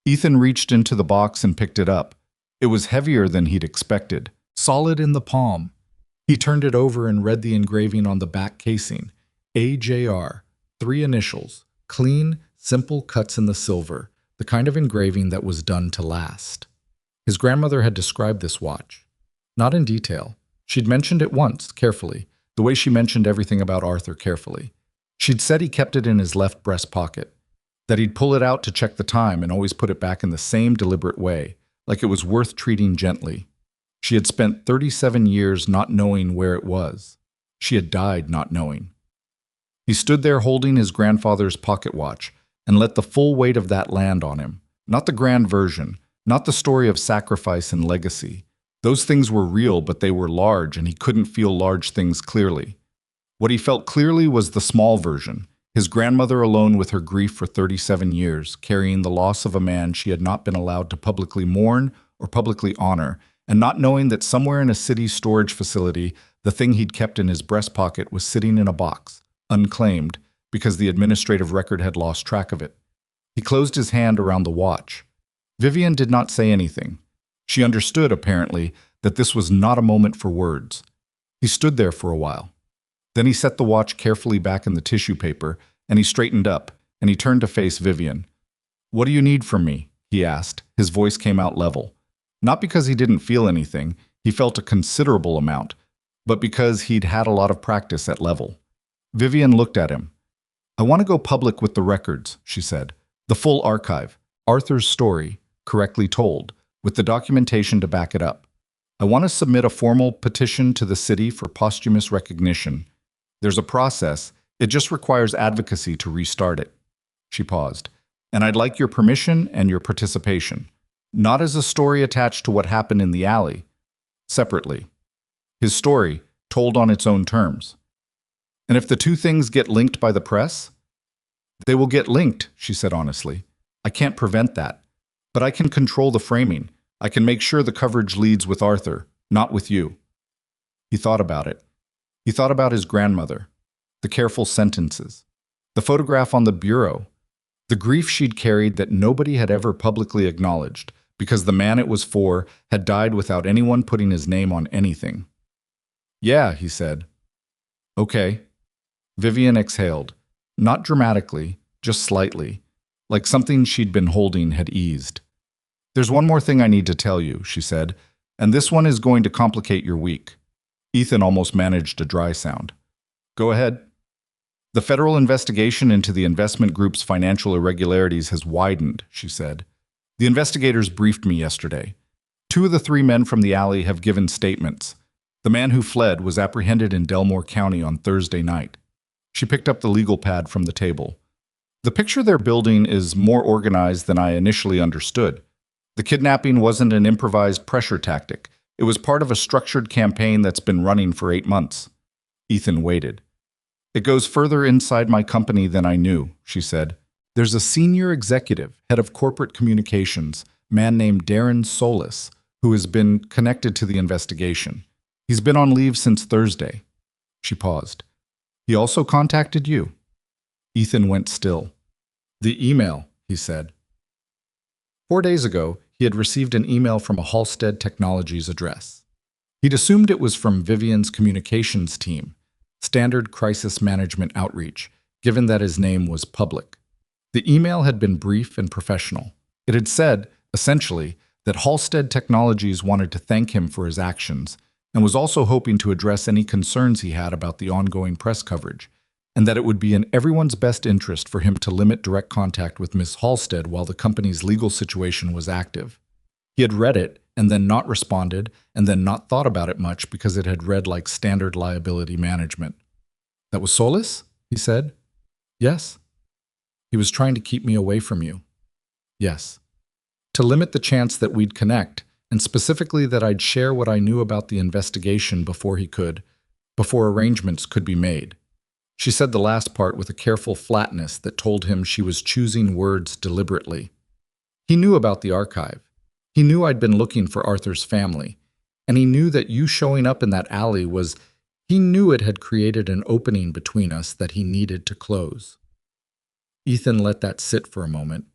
Ethan reached into the box and picked it up. It was heavier than he'd expected, solid in the palm. He turned it over and read the engraving on the back casing. AJR, 3 initials, clean, simple cuts in the silver, the kind of engraving that was done to last. His grandmother had described this watch. Not in detail. She'd mentioned it once, carefully, the way she mentioned everything about Arthur carefully. She'd said he kept it in his left breast pocket, that he'd pull it out to check the time and always put it back in the same deliberate way, like it was worth treating gently. She had spent 37 years not knowing where it was. She had died not knowing. He stood there holding his grandfather's pocket watch and let the full weight of that land on him. Not the grand version, not the story of sacrifice and legacy. Those things were real, but they were large, and he couldn't feel large things clearly. What he felt clearly was the small version, his grandmother alone with her grief for 37 years, carrying the loss of a man she had not been allowed to publicly mourn or publicly honor, and not knowing that somewhere in a city storage facility, the thing he'd kept in his breast pocket was sitting in a box, unclaimed, because the administrative record had lost track of it. He closed his hand around the watch. Vivian did not say anything. She understood, apparently, that this was not a moment for words. He stood there for a while. Then he set the watch carefully back in the tissue paper, and he straightened up, and he turned to face Vivian. "What do you need from me?" he asked. His voice came out level. Not because he didn't feel anything, he felt a considerable amount, but because he'd had a lot of practice at level. Vivian looked at him. "I want to go public with the records," she said. "The full archive, Arthur's story, correctly told, with the documentation to back it up. I want to submit a formal petition to the city for posthumous recognition. There's a process. It just requires advocacy to restart it." She paused. "And I'd like your permission and your participation. Not as a story attached to what happened in the alley. Separately. His story, told on its own terms. And if the two things get linked by the press?" "They will get linked," she said honestly. "I can't prevent that. But I can control the framing. I can make sure the coverage leads with Arthur, not with you." He thought about it. He thought about his grandmother, the careful sentences, the photograph on the bureau, the grief she'd carried that nobody had ever publicly acknowledged, because the man it was for had died without anyone putting his name on anything. "Yeah," he said. "Okay." Vivian exhaled, not dramatically, just slightly, like something she'd been holding had eased. "There's one more thing I need to tell you," she said, "and this one is going to complicate your week." Ethan almost managed a dry sound. "Go ahead." "The federal investigation into the investment group's financial irregularities has widened," she said. "The investigators briefed me yesterday. 2 of the 3 men from the alley have given statements. The man who fled was apprehended in Delmore County on Thursday night. She picked up the legal pad from the table. The picture they're building is more organized than I initially understood. The kidnapping wasn't an improvised pressure tactic. It was part of a structured campaign that's been running for 8 months. Ethan waited. It goes further inside my company than I knew, she said. There's a senior executive, head of corporate communications, man named Darren Solis, who has been connected to the investigation. He's been on leave since Thursday. She paused. He also contacted you? Ethan went still. The email, he said. 4 days ago, he had received an email from a Halstead Technologies address. He'd assumed it was from Vivian's communications team, standard crisis management outreach, given that his name was public. The email had been brief and professional. It had said, essentially, that Halstead Technologies wanted to thank him for his actions and was also hoping to address any concerns he had about the ongoing press coverage, and that it would be in everyone's best interest for him to limit direct contact with Miss Halstead while the company's legal situation was active. He had read it and then not responded and then not thought about it much because it had read like standard liability management. That was Solis? He said. Yes. He was trying to keep me away from you. Yes. To limit the chance that we'd connect, and specifically that I'd share what I knew about the investigation before arrangements could be made. She said the last part with a careful flatness that told him she was choosing words deliberately. He knew about the archive. He knew I'd been looking for Arthur's family, and he knew that you showing up in that alley he knew it had created an opening between us that he needed to close. Ethan let that sit for a moment.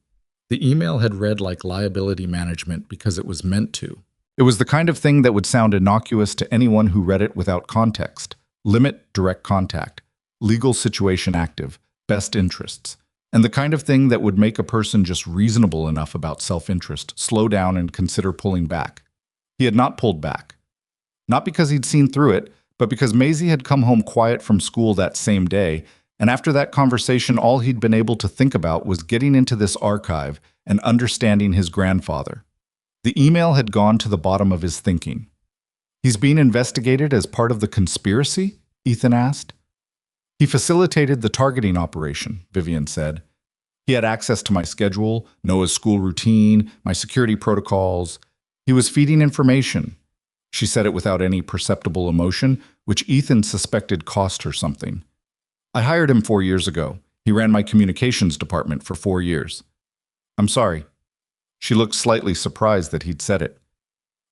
The email had read like liability management because it was meant to. It was the kind of thing that would sound innocuous to anyone who read it without context. Limit direct contact. Legal situation active. Best interests. And the kind of thing that would make a person just reasonable enough about self-interest slow down and consider pulling back. He had not pulled back. Not because he'd seen through it, but because Maisie had come home quiet from school that same day, and after that conversation all he'd been able to think about was getting into this archive and understanding his grandfather. The email had gone to the bottom of his thinking. He's being investigated as part of the conspiracy? Ethan asked. He facilitated the targeting operation, Vivian said. He had access to my schedule, Noah's school routine, my security protocols. He was feeding information. She said it without any perceptible emotion, which Ethan suspected cost her something. I hired him 4 years ago. He ran my communications department for 4 years. I'm sorry. She looked slightly surprised that he'd said it.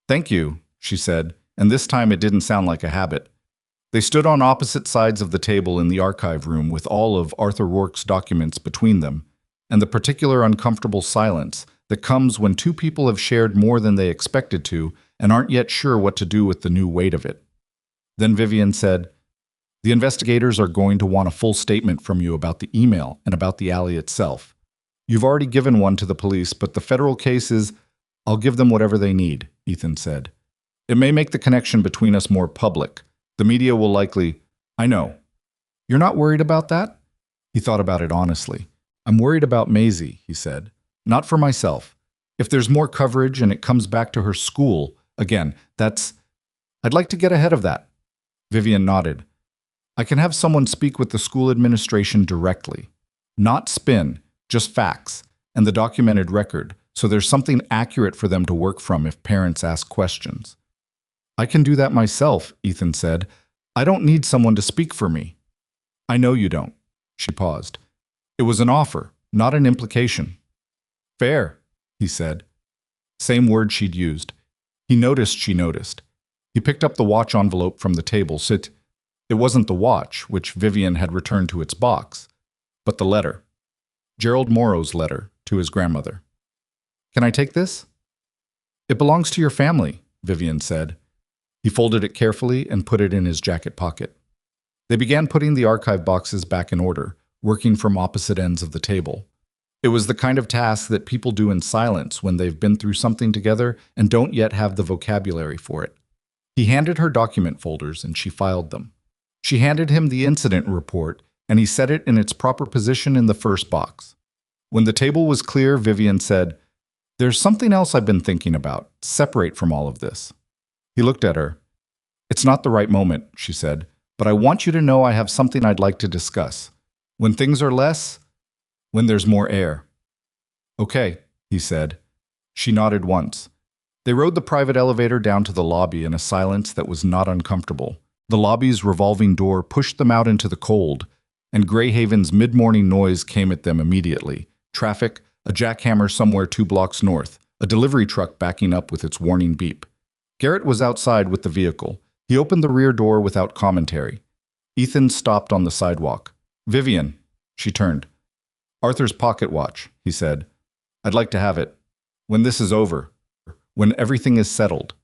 Thank you, she said, and this time it didn't sound like a habit. They stood on opposite sides of the table in the archive room with all of Arthur Rourke's documents between them, and the particular uncomfortable silence that comes when two people have shared more than they expected to and aren't yet sure what to do with the new weight of it. Then Vivian said, The investigators are going to want a full statement from you about the email and about the alley itself. You've already given one to the police, but the federal case is, I'll give them whatever they need, Ethan said. It may make the connection between us more public. The media will likely, I know. You're not worried about that? He thought about it honestly. I'm worried about Maisie, he said. Not for myself. If there's more coverage and it comes back to her school, again, I'd like to get ahead of that. Vivian nodded. I can have someone speak with the school administration directly. Not spin, just facts, and the documented record, so there's something accurate for them to work from if parents ask questions. I can do that myself, Ethan said. I don't need someone to speak for me. I know you don't. She paused. It was an offer, not an implication. Fair, he said. Same word she'd used. He noticed she noticed. He picked up the watch envelope from the table. It wasn't the watch, which Vivian had returned to its box, but the letter. Gerald Morrow's letter to his grandmother. Can I take this? It belongs to your family, Vivian said. He folded it carefully and put it in his jacket pocket. They began putting the archive boxes back in order, working from opposite ends of the table. It was the kind of task that people do in silence when they've been through something together and don't yet have the vocabulary for it. He handed her document folders and she filed them. She handed him the incident report and he set it in its proper position in the first box. When the table was clear, Vivian said, There's something else I've been thinking about, separate from all of this. He looked at her. It's not the right moment, she said, but I want you to know I have something I'd like to discuss. When things are less, when there's more air. Okay, he said. She nodded once. They rode the private elevator down to the lobby in a silence that was not uncomfortable. The lobby's revolving door pushed them out into the cold, and Greyhaven's mid-morning noise came at them immediately. Traffic, a jackhammer somewhere 2 blocks north, a delivery truck backing up with its warning beep. Garrett was outside with the vehicle. He opened the rear door without commentary. Ethan stopped on the sidewalk. Vivian, she turned. Arthur's pocket watch, he said. I'd like to have it. When this is over. When everything is settled.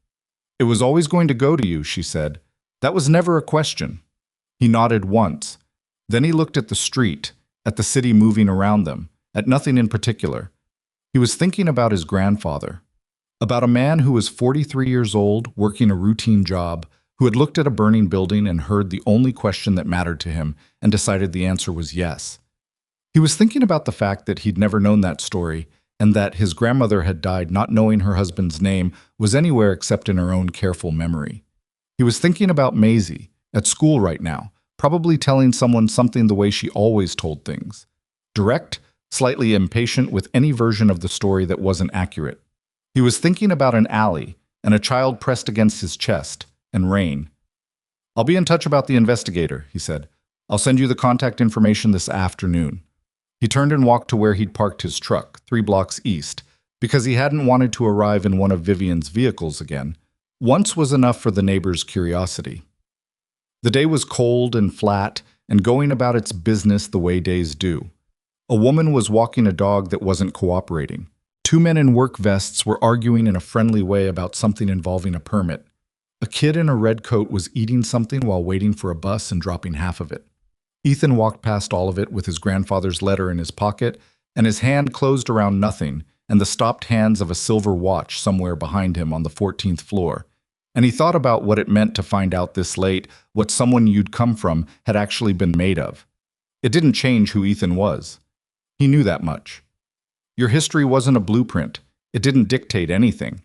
It was always going to go to you, she said. That was never a question. He nodded once. Then he looked at the street, at the city moving around them, at nothing in particular. He was thinking about his grandfather. About a man who was 43 years old, working a routine job, who had looked at a burning building and heard the only question that mattered to him and decided the answer was yes. He was thinking about the fact that he'd never known that story and that his grandmother had died not knowing her husband's name was anywhere except in her own careful memory. He was thinking about Maisie, at school right now, probably telling someone something the way she always told things. Direct, slightly impatient with any version of the story that wasn't accurate. He was thinking about an alley and a child pressed against his chest, and rain. I'll be in touch about the investigator, he said. I'll send you the contact information this afternoon. He turned and walked to where he'd parked his truck, 3 blocks east, because he hadn't wanted to arrive in one of Vivian's vehicles again. Once was enough for the neighbor's curiosity. The day was cold and flat and going about its business the way days do. A woman was walking a dog that wasn't cooperating. 2 men in work vests were arguing in a friendly way about something involving a permit. A kid in a red coat was eating something while waiting for a bus and dropping half of it. Ethan walked past all of it with his grandfather's letter in his pocket, and his hand closed around nothing and the stopped hands of a silver watch somewhere behind him on the 14th floor. And he thought about what it meant to find out this late what someone you'd come from had actually been made of. It didn't change who Ethan was. He knew that much. Your history wasn't a blueprint. It didn't dictate anything.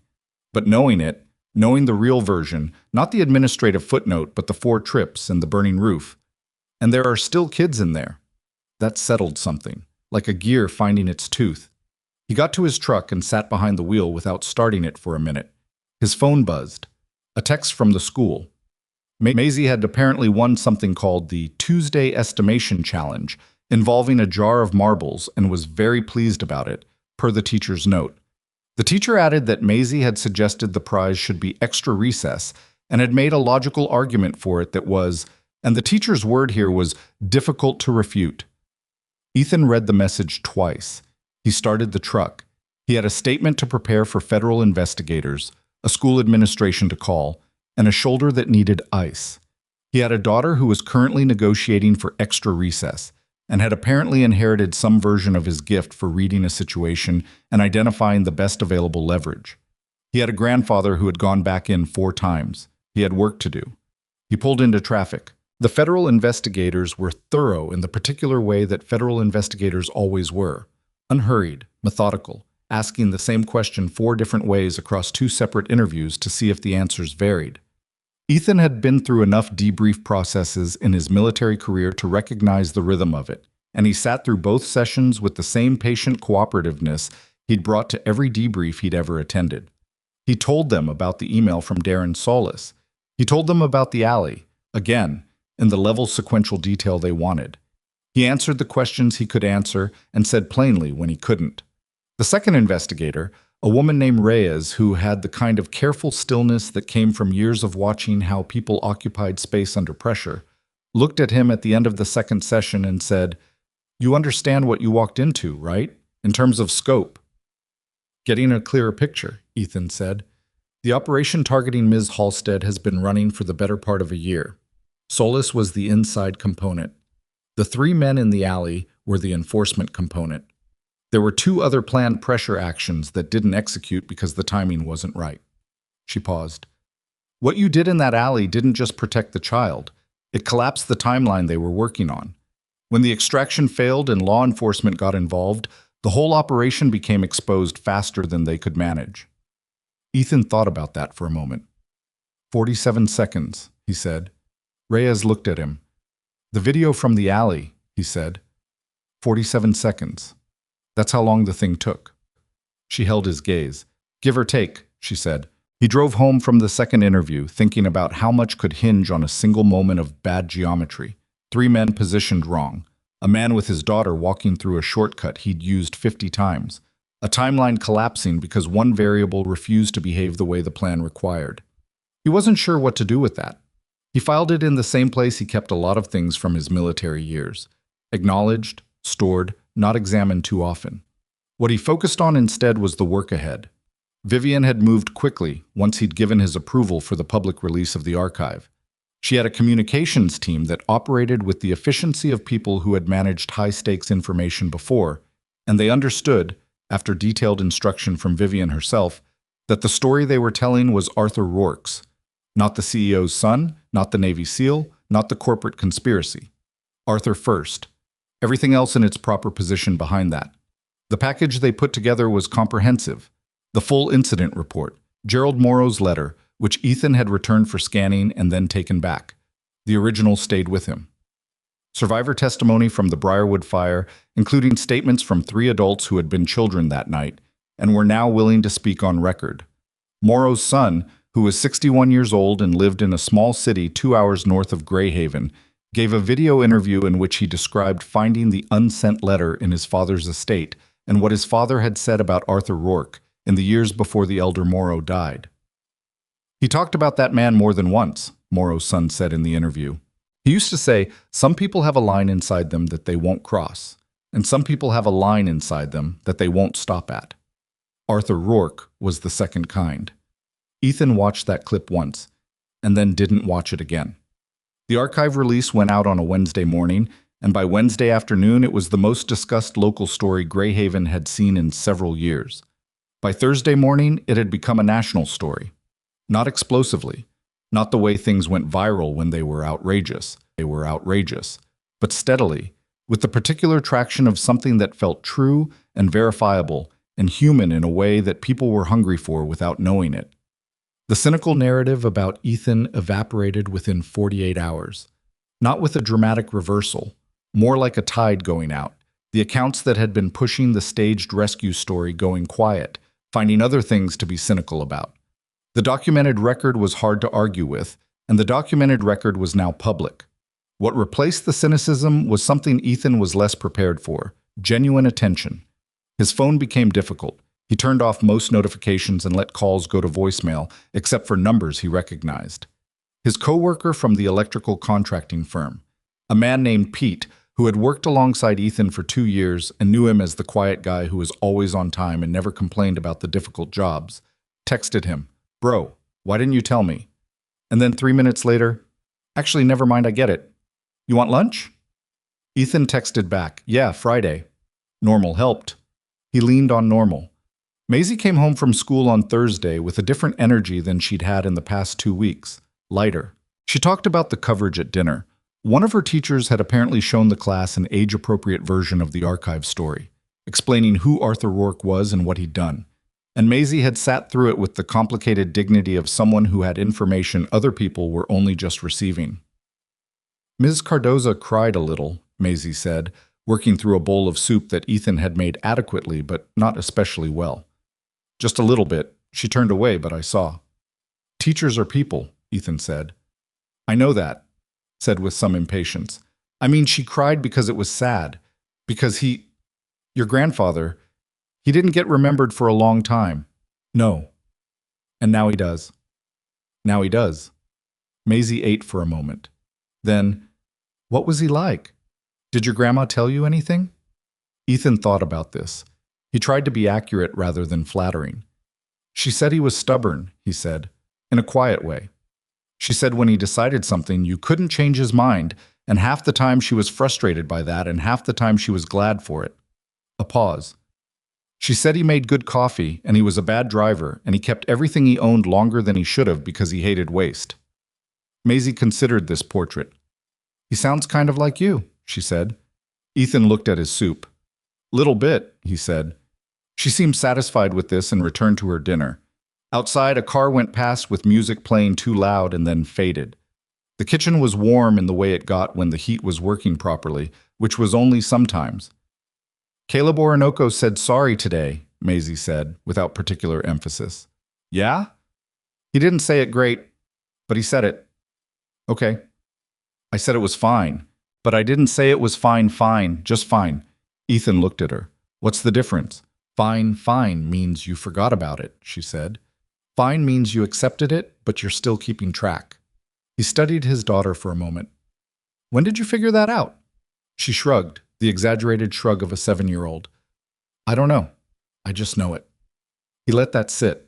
But knowing it, knowing the real version, not the administrative footnote, but the 4 trips and the burning roof. And there are still kids in there. That settled something, like a gear finding its tooth. He got to his truck and sat behind the wheel without starting it for a minute. His phone buzzed. A text from the school. Maisie had apparently won something called the Tuesday Estimation Challenge, involving a jar of marbles, and was very pleased about it, per the teacher's note. The teacher added that Maisie had suggested the prize should be extra recess and had made a logical argument for it that was, and the teacher's word here was, difficult to refute. Ethan read the message twice. He started the truck. He had a statement to prepare for federal investigators, a school administration to call, and a shoulder that needed ice. He had a daughter who was currently negotiating for extra recess, and had apparently inherited some version of his gift for reading a situation and identifying the best available leverage. He had a grandfather who had gone back in 4 times. He had work to do. He pulled into traffic. The federal investigators were thorough in the particular way that federal investigators always were. Unhurried, methodical, asking the same question 4 different ways across 2 separate interviews to see if the answers varied. Ethan had been through enough debrief processes in his military career to recognize the rhythm of it, and he sat through both sessions with the same patient cooperativeness he'd brought to every debrief he'd ever attended. He told them about the email from Darren Solis. He told them about the alley, again, in the level sequential detail they wanted. He answered the questions he could answer and said plainly when he couldn't. The second investigator, a woman named Reyes who had the kind of careful stillness that came from years of watching how people occupied space under pressure, looked at him at the end of the second session and said, "You understand what you walked into, right? In terms of scope." "Getting a clearer picture," Ethan said. "The operation targeting Ms. Halstead has been running for the better part of a year. Solis was the inside component. The 3 men in the alley were the enforcement component. There were 2 other planned pressure actions that didn't execute because the timing wasn't right." She paused. "What you did in that alley didn't just protect the child. It collapsed the timeline they were working on. When the extraction failed and law enforcement got involved, the whole operation became exposed faster than they could manage." Ethan thought about that for a moment. 47 seconds, he said. Reyes looked at him. The video from the alley, he said. 47 seconds. That's how long the thing took. She held his gaze. Give or take, she said. He drove home from the second interview, thinking about how much could hinge on a single moment of bad geometry. 3 men positioned wrong. A man with his daughter walking through a shortcut he'd used 50 times. A timeline collapsing because one variable refused to behave the way the plan required. He wasn't sure what to do with that. He filed it in the same place he kept a lot of things from his military years. Acknowledged, stored, not examined too often. What he focused on instead was the work ahead. Vivian had moved quickly once he'd given his approval for the public release of the archive. She had a communications team that operated with the efficiency of people who had managed high-stakes information before, and they understood, after detailed instruction from Vivian herself, that the story they were telling was Arthur Rourke's, not the CEO's son, not the Navy SEAL, not the corporate conspiracy. Arthur first. Everything else in its proper position behind that. The package they put together was comprehensive. The full incident report, Gerald Morrow's letter, which Ethan had returned for scanning and then taken back. The original stayed with him. Survivor testimony from the Briarwood fire, including statements from 3 adults who had been children that night and were now willing to speak on record. Morrow's son, who was 61 years old and lived in a small city 2 hours north of Greyhaven, gave a video interview in which he described finding the unsent letter in his father's estate and what his father had said about Arthur Rourke in the years before the elder Morrow died. He talked about that man more than once, Morrow's son said in the interview. He used to say, some people have a line inside them that they won't cross, and some people have a line inside them that they won't stop at. Arthur Rourke was the second kind. Ethan watched that clip once, and then didn't watch it again. The archive release went out on a Wednesday morning, and by Wednesday afternoon it was the most discussed local story Greyhaven had seen in several years. By Thursday morning, it had become a national story. Not explosively, not the way things went viral when they were outrageous, but steadily, with the particular traction of something that felt true and verifiable and human in a way that people were hungry for without knowing it. The cynical narrative about Ethan evaporated within 48 hours, not with a dramatic reversal, more like a tide going out, the accounts that had been pushing the staged rescue story going quiet, finding other things to be cynical about. The documented record was hard to argue with, and the documented record was now public. What replaced the cynicism was something Ethan was less prepared for: genuine attention. His phone became difficult. He turned off most notifications and let calls go to voicemail, except for numbers he recognized. His coworker from the electrical contracting firm, a man named Pete, who had worked alongside Ethan for 2 years and knew him as the quiet guy who was always on time and never complained about the difficult jobs, texted him, "Bro, why didn't you tell me?" And then 3 minutes later, "Actually, never mind, I get it. You want lunch?" Ethan texted back, "Yeah, Friday." Normal helped. He leaned on normal. Maisie came home from school on Thursday with a different energy than she'd had in the past 2 weeks, lighter. She talked about the coverage at dinner. One of her teachers had apparently shown the class an age-appropriate version of the archive story, explaining who Arthur Rourke was and what he'd done. And Maisie had sat through it with the complicated dignity of someone who had information other people were only just receiving. Ms. Cardoza cried a little, Maisie said, working through a bowl of soup that Ethan had made adequately but not especially well. "Just a little bit. She turned away, but I saw." "Teachers are people," Ethan said. "I know that," said with some impatience. "I mean, she cried because it was sad. Because your grandfather, he didn't get remembered for a long time." "No. And now he does." "Now he does." Maisie ate for a moment. Then, "What was he like? Did your grandma tell you anything?" Ethan thought about this. He tried to be accurate rather than flattering. "She said he was stubborn," he said, in a quiet way. "She said when he decided something, you couldn't change his mind, and half the time she was frustrated by that, and half the time she was glad for it." A pause. "She said he made good coffee, and he was a bad driver, and he kept everything he owned longer than he should have because he hated waste." Maisie considered this portrait. "He sounds kind of like you," she said. Ethan looked at his soup. "Little bit," he said. She seemed satisfied with this and returned to her dinner. Outside, a car went past with music playing too loud and then faded. The kitchen was warm in the way it got when the heat was working properly, which was only sometimes. Caleb Orinoco said sorry today, Maisie said, without particular emphasis. Yeah? He didn't say it great, but he said it. Okay. I said it was fine, but I didn't say it was fine, just fine. Ethan looked at her. What's the difference? Fine means you forgot about it, she said. Fine means you accepted it, but you're still keeping track. He studied his daughter for a moment. When did you figure that out? She shrugged, the exaggerated shrug of a 7-year-old. I don't know. I just know it. He let that sit.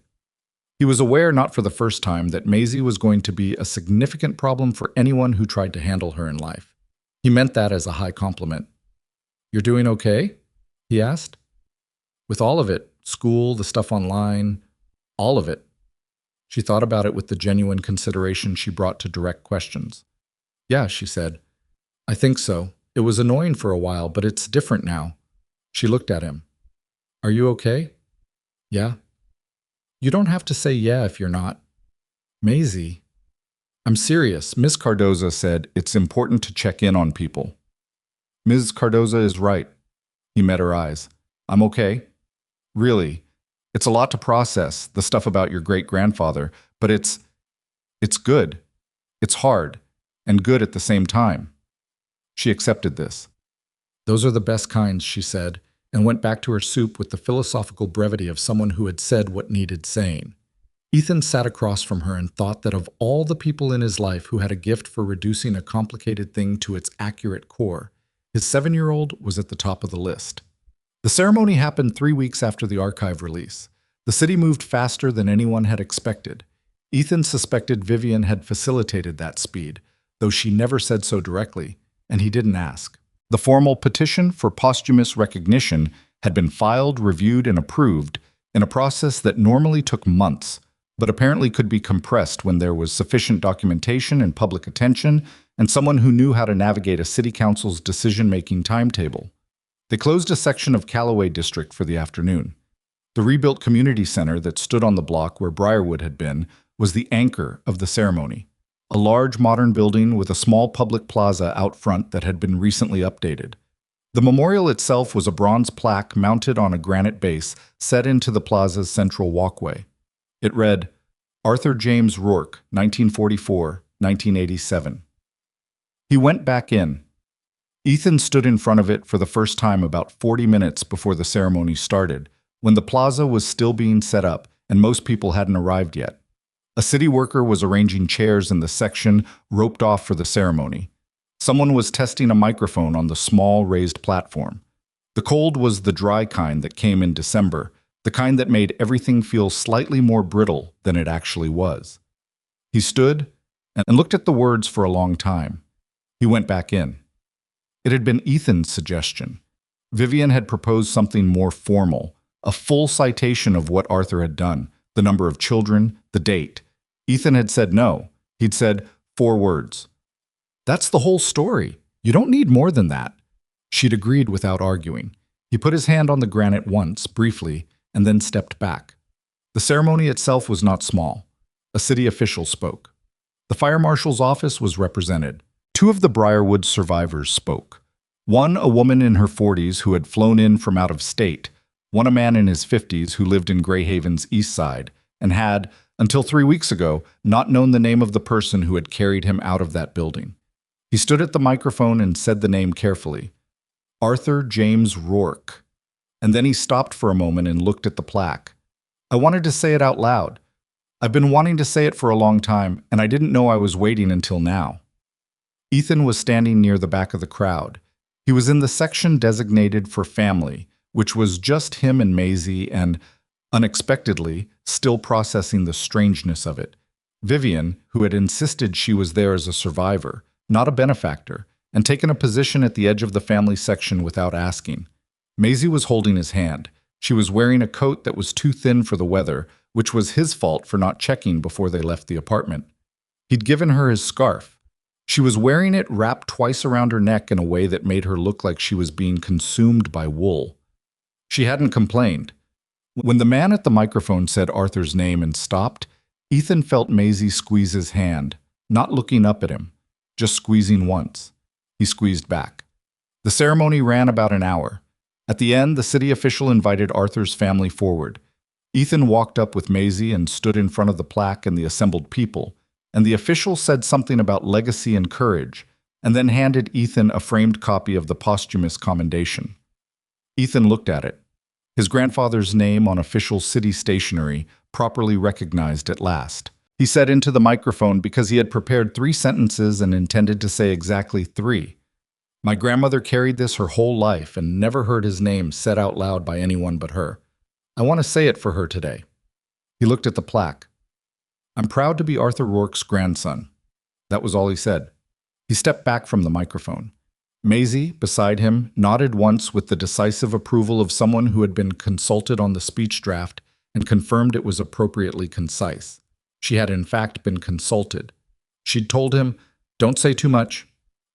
He was aware, not for the first time, that Maisie was going to be a significant problem for anyone who tried to handle her in life. He meant that as a high compliment. You're doing okay? He asked. With all of it, school, the stuff online, all of it. She thought about it with the genuine consideration she brought to direct questions. Yeah, she said. I think so. It was annoying for a while, but it's different now. She looked at him. Are you okay? Yeah. You don't have to say yeah if you're not. Maisie. I'm serious. Ms. Cardoza said it's important to check in on people. Ms. Cardoza is right. He met her eyes. I'm okay. Really. It's a lot to process, the stuff about your great-grandfather, but it's good. It's hard, and good at the same time. She accepted this. Those are the best kinds, she said, and went back to her soup with the philosophical brevity of someone who had said what needed saying. Ethan sat across from her and thought that of all the people in his life who had a gift for reducing a complicated thing to its accurate core, his 7-year-old was at the top of the list. The ceremony happened 3 weeks after the archive release. The city moved faster than anyone had expected. Ethan suspected Vivian had facilitated that speed, though she never said so directly, and he didn't ask. The formal petition for posthumous recognition had been filed, reviewed, and approved in a process that normally took months, but apparently could be compressed when there was sufficient documentation and public attention and someone who knew how to navigate a city council's decision-making timetable. They closed a section of Callaway District for the afternoon. The rebuilt community center that stood on the block where Briarwood had been was the anchor of the ceremony, a large modern building with a small public plaza out front that had been recently updated. The memorial itself was a bronze plaque mounted on a granite base set into the plaza's central walkway. It read, Arthur James Rourke, 1944-1987. He went back in. Ethan stood in front of it for the first time about 40 minutes before the ceremony started, when the plaza was still being set up and most people hadn't arrived yet. A city worker was arranging chairs in the section roped off for the ceremony. Someone was testing a microphone on the small raised platform. The cold was the dry kind that came in December, the kind that made everything feel slightly more brittle than it actually was. He stood and looked at the words for a long time. He went back in. It had been Ethan's suggestion. Vivian had proposed something more formal, a full citation of what Arthur had done, the number of children, the date. Ethan had said no. He'd said 4 words. That's the whole story. You don't need more than that. She'd agreed without arguing. He put his hand on the granite once, briefly, and then stepped back. The ceremony itself was not small. A city official spoke. The fire marshal's office was represented. 2 of the Briarwood survivors spoke. One, a woman in her 40s who had flown in from out of state. One, a man in his 50s who lived in Greyhaven's east side and had, until 3 weeks ago, not known the name of the person who had carried him out of that building. He stood at the microphone and said the name carefully. Arthur James Rourke. And then he stopped for a moment and looked at the plaque. I wanted to say it out loud. I've been wanting to say it for a long time, and I didn't know I was waiting until now. Ethan was standing near the back of the crowd. He was in the section designated for family, which was just him and Maisie and, unexpectedly, still processing the strangeness of it, Vivian, who had insisted she was there as a survivor, not a benefactor, and taken a position at the edge of the family section without asking. Maisie was holding his hand. She was wearing a coat that was too thin for the weather, which was his fault for not checking before they left the apartment. He'd given her his scarf. She was wearing it wrapped twice around her neck in a way that made her look like she was being consumed by wool. She hadn't complained. When the man at the microphone said Arthur's name and stopped, Ethan felt Maisie squeeze his hand, not looking up at him, just squeezing once. He squeezed back. The ceremony ran about an hour. At the end, the city official invited Arthur's family forward. Ethan walked up with Maisie and stood in front of the plaque and the assembled people, and the official said something about legacy and courage, and then handed Ethan a framed copy of the posthumous commendation. Ethan looked at it. His grandfather's name on official city stationery, properly recognized at last. He said into the microphone because he had prepared 3 sentences and intended to say exactly 3. My grandmother carried this her whole life and never heard his name said out loud by anyone but her. I want to say it for her today. He looked at the plaque. I'm proud to be Arthur Rourke's grandson. That was all he said. He stepped back from the microphone. Maisie, beside him, nodded once with the decisive approval of someone who had been consulted on the speech draft and confirmed it was appropriately concise. She had in fact been consulted. She'd told him, don't say too much.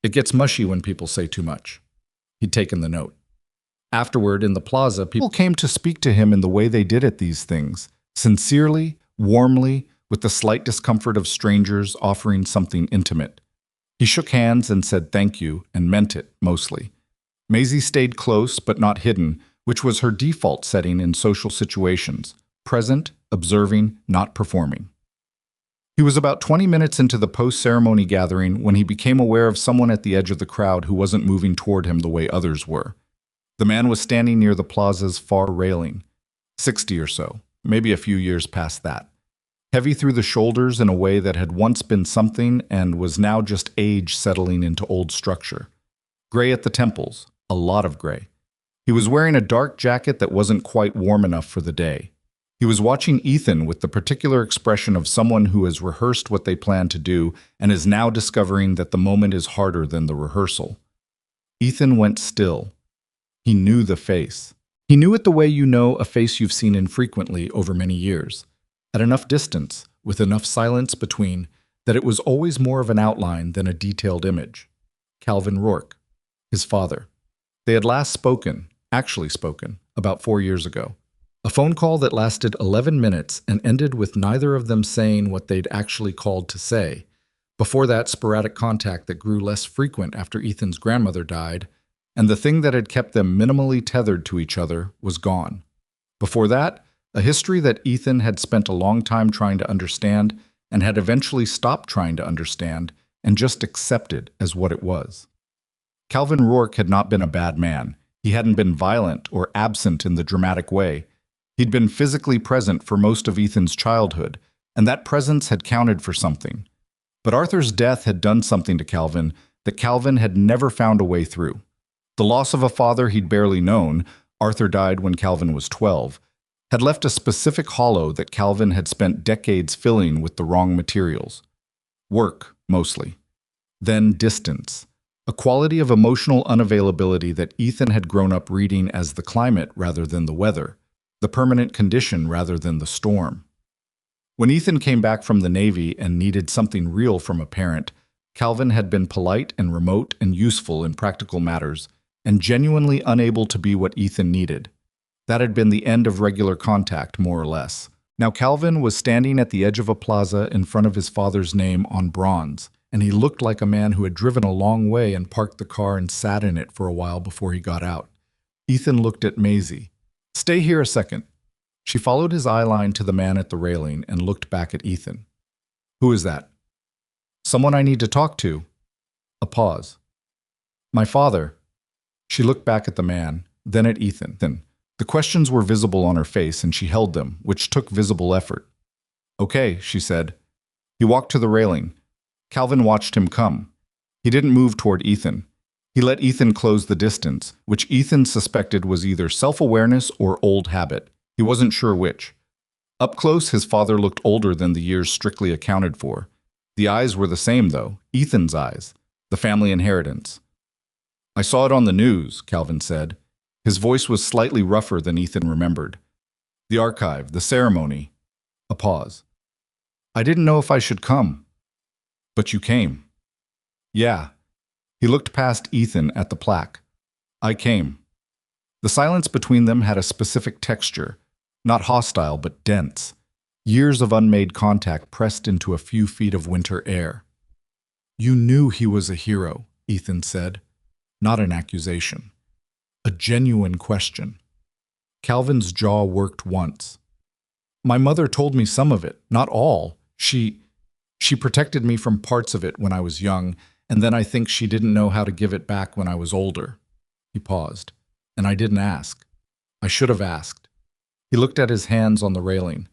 It gets mushy when people say too much. He'd taken the note. Afterward, in the plaza, people came to speak to him in the way they did at these things, sincerely, warmly, with the slight discomfort of strangers offering something intimate. He shook hands and said thank you, and meant it, mostly. Maisie stayed close but not hidden, which was her default setting in social situations, present, observing, not performing. He was about 20 minutes into the post-ceremony gathering when he became aware of someone at the edge of the crowd who wasn't moving toward him the way others were. The man was standing near the plaza's far railing, 60 or so, maybe a few years past that. Heavy through the shoulders in a way that had once been something and was now just age settling into old structure. Gray at the temples, a lot of gray. He was wearing a dark jacket that wasn't quite warm enough for the day. He was watching Ethan with the particular expression of someone who has rehearsed what they plan to do and is now discovering that the moment is harder than the rehearsal. Ethan went still. He knew the face. He knew it the way you know a face you've seen infrequently over many years. At enough distance, with enough silence between, that it was always more of an outline than a detailed image. Calvin Rourke, his father. They had last spoken, actually spoken, about 4 years ago. A phone call that lasted 11 minutes and ended with neither of them saying what they'd actually called to say. Before that, sporadic contact that grew less frequent after Ethan's grandmother died, and the thing that had kept them minimally tethered to each other was gone. Before that, a history that Ethan had spent a long time trying to understand and had eventually stopped trying to understand and just accepted as what it was. Calvin Rourke had not been a bad man. He hadn't been violent or absent in the dramatic way. He'd been physically present for most of Ethan's childhood, and that presence had counted for something. But Arthur's death had done something to Calvin that Calvin had never found a way through. The loss of a father he'd barely known, Arthur died when Calvin was 12, had left a specific hollow that Calvin had spent decades filling with the wrong materials. Work, mostly. Then distance, a quality of emotional unavailability that Ethan had grown up reading as the climate rather than the weather, the permanent condition rather than the storm. When Ethan came back from the Navy and needed something real from a parent, Calvin had been polite and remote and useful in practical matters, and genuinely unable to be what Ethan needed. That had been the end of regular contact, more or less. Now Calvin was standing at the edge of a plaza in front of his father's name on bronze, and he looked like a man who had driven a long way and parked the car and sat in it for a while before he got out. Ethan looked at Maisie. Stay here a second. She followed his eye line to the man at the railing and looked back at Ethan. Who is that? Someone I need to talk to. A pause. My father. She looked back at the man, then at Ethan. The questions were visible on her face, and she held them, which took visible effort. Okay, she said. He walked to the railing. Calvin watched him come. He didn't move toward Ethan. He let Ethan close the distance, which Ethan suspected was either self-awareness or old habit. He wasn't sure which. Up close, his father looked older than the years strictly accounted for. The eyes were the same, though, Ethan's eyes, the family inheritance. I saw it on the news, Calvin said. His voice was slightly rougher than Ethan remembered. The archive, the ceremony. A pause. I didn't know if I should come. But you came. Yeah. He looked past Ethan at the plaque. I came. The silence between them had a specific texture, Not hostile, but dense. Years of unmade contact pressed into a few feet of winter air. You knew he was a hero, Ethan said. Not an accusation. A genuine question. Calvin's jaw worked once. My mother told me some of it, not all. She protected me from parts of it when I was young, and then I think she didn't know how to give it back when I was older. He paused, and I didn't ask. I should have asked. He looked at his hands on the railing.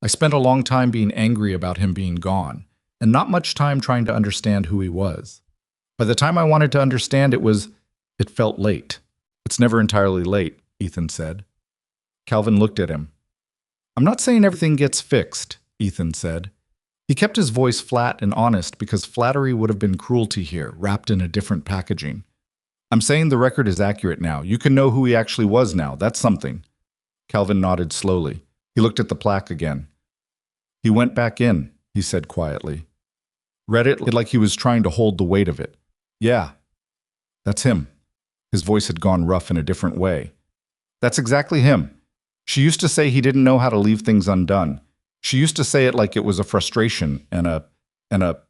I spent a long time being angry about him being gone, and not much time trying to understand who he was. By the time I wanted to understand, it felt late. It's never entirely late, Ethan said. Calvin looked at him. I'm not saying everything gets fixed, Ethan said. He kept his voice flat and honest because flattery would have been cruelty here, wrapped in a different packaging. I'm saying the record is accurate now. You can know who he actually was now. That's something. Calvin nodded slowly. He looked at the plaque again. He went back in, he said quietly. Read it like he was trying to hold the weight of it. Yeah, that's him. His voice had gone rough in a different way. That's exactly him. She used to say he didn't know how to leave things undone. She used to say it like it was a frustration and a...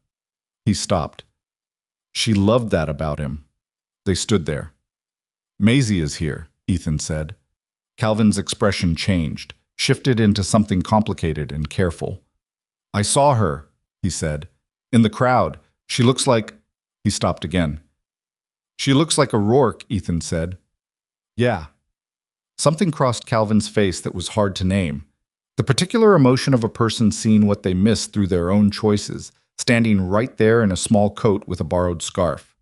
He stopped. She loved that about him. They stood there. Maisie is here, Ethan said. Calvin's expression changed, shifted into something complicated and careful. I saw her, he said. In the crowd. She looks like... He stopped again. She looks like a Rourke, Ethan said. Yeah. Something crossed Calvin's face that was hard to name. The particular emotion of a person seeing what they missed through their own choices, standing right there in a small coat with a borrowed scarf.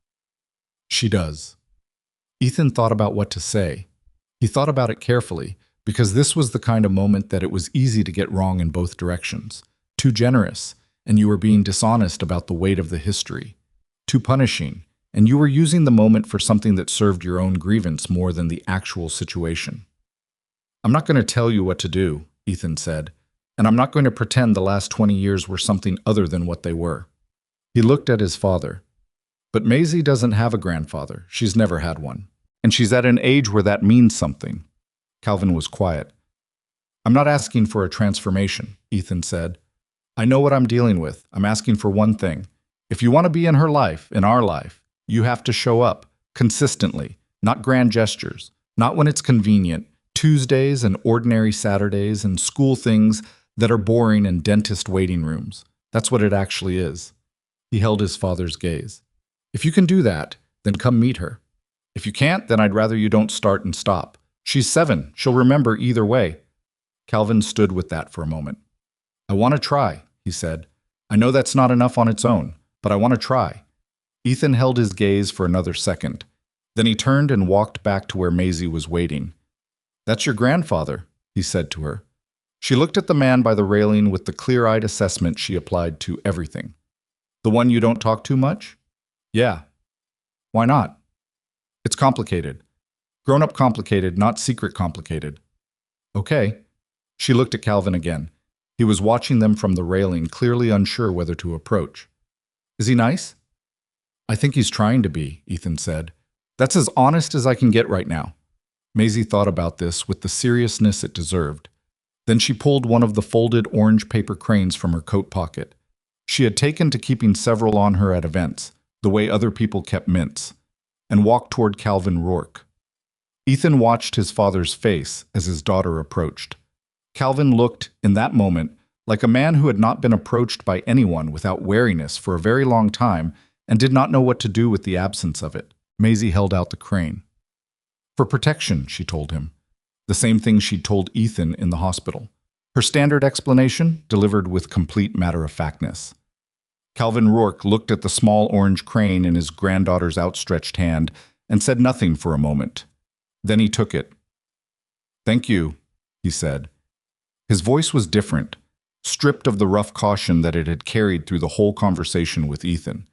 She does. Ethan thought about what to say. He thought about it carefully, because this was the kind of moment that it was easy to get wrong in both directions. Too generous, and you were being dishonest about the weight of the history. Too punishing, and you were using the moment for something that served your own grievance more than the actual situation. I'm not going to tell you what to do, Ethan said, and I'm not going to pretend the last 20 years were something other than what they were. He looked at his father. But Maisie doesn't have a grandfather. She's never had one. And she's at an age where that means something. Calvin was quiet. I'm not asking for a transformation, Ethan said. I know what I'm dealing with. I'm asking for one thing. If you want to be in her life, in our life, you have to show up consistently, not grand gestures, not when it's convenient, Tuesdays and ordinary Saturdays and school things that are boring in dentist waiting rooms. That's what it actually is. He held his father's gaze. If you can do that, then come meet her. If you can't, then I'd rather you don't start and stop. She's 7. She'll remember either way. Calvin stood with that for a moment. I want to try, he said. I know that's not enough on its own, but I want to try. Ethan held his gaze for another second. Then he turned and walked back to where Maisie was waiting. That's your grandfather, he said to her. She looked at the man by the railing with the clear-eyed assessment she applied to everything. The one you don't talk too much? Yeah. Why not? It's complicated. Grown-up complicated, not secret complicated. Okay. She looked at Calvin again. He was watching them from the railing, clearly unsure whether to approach. Is he nice? I think he's trying to be, Ethan said. That's as honest as I can get right now. Maisie thought about this with the seriousness it deserved. Then she pulled one of the folded orange paper cranes from her coat pocket. She had taken to keeping several on her at events, the way other people kept mints, and walked toward Calvin Rourke. Ethan watched his father's face as his daughter approached. Calvin looked, in that moment, like a man who had not been approached by anyone without wariness for a very long time and did not know what to do with the absence of it. Maisie held out the crane. For protection, she told him. The same thing she'd told Ethan in the hospital. Her standard explanation, delivered with complete matter-of-factness. Calvin Rourke looked at the small orange crane in his granddaughter's outstretched hand and said nothing for a moment. Then he took it. Thank you, he said. His voice was different, stripped of the rough caution that it had carried through the whole conversation with Ethan.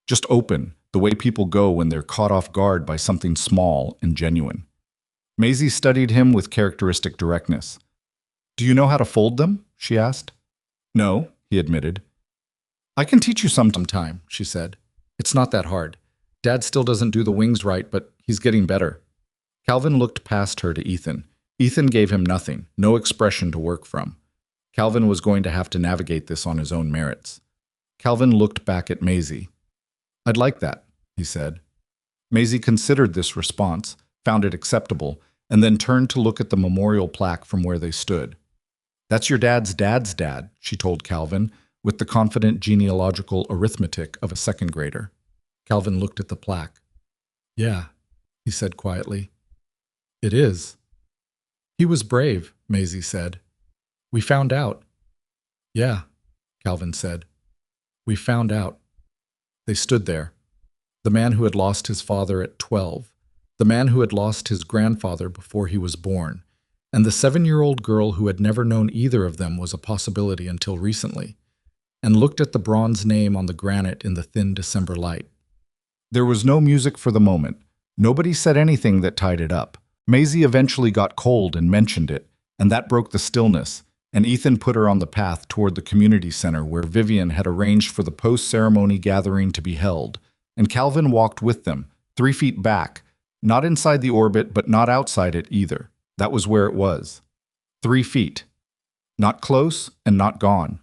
Just open, the way people go when they're caught off guard by something small and genuine. Maisie studied him with characteristic directness. Do you know how to fold them? She asked. No, he admitted. I can teach you sometime, she said. It's not that hard. Dad still doesn't do the wings right, but he's getting better. Calvin looked past her to Ethan. Ethan gave him nothing, no expression to work from. Calvin was going to have to navigate this on his own merits. Calvin looked back at Maisie. "I'd like that," he said. Maisie considered this response, found it acceptable, and then turned to look at the memorial plaque from where they stood. "That's your dad's dad's dad," she told Calvin, with the confident genealogical arithmetic of a second grader. Calvin looked at the plaque. "Yeah," he said quietly. "It is." "He was brave," Maisie said. "We found out." "Yeah," Calvin said. "We found out." They stood there. The man who had lost his father at 12, the man who had lost his grandfather before he was born, and the 7-year-old girl who had never known either of them was a possibility until recently, and looked at the bronze name on the granite in the thin December light. There was no music for the moment. Nobody said anything that tied it up. Maisie eventually got cold and mentioned it, and that broke the stillness, and Ethan put her on the path toward the community center where Vivian had arranged for the post-ceremony gathering to be held, and Calvin walked with them, 3 feet back, not inside the orbit but not outside it either. That was where it was. 3 feet. Not close and not gone.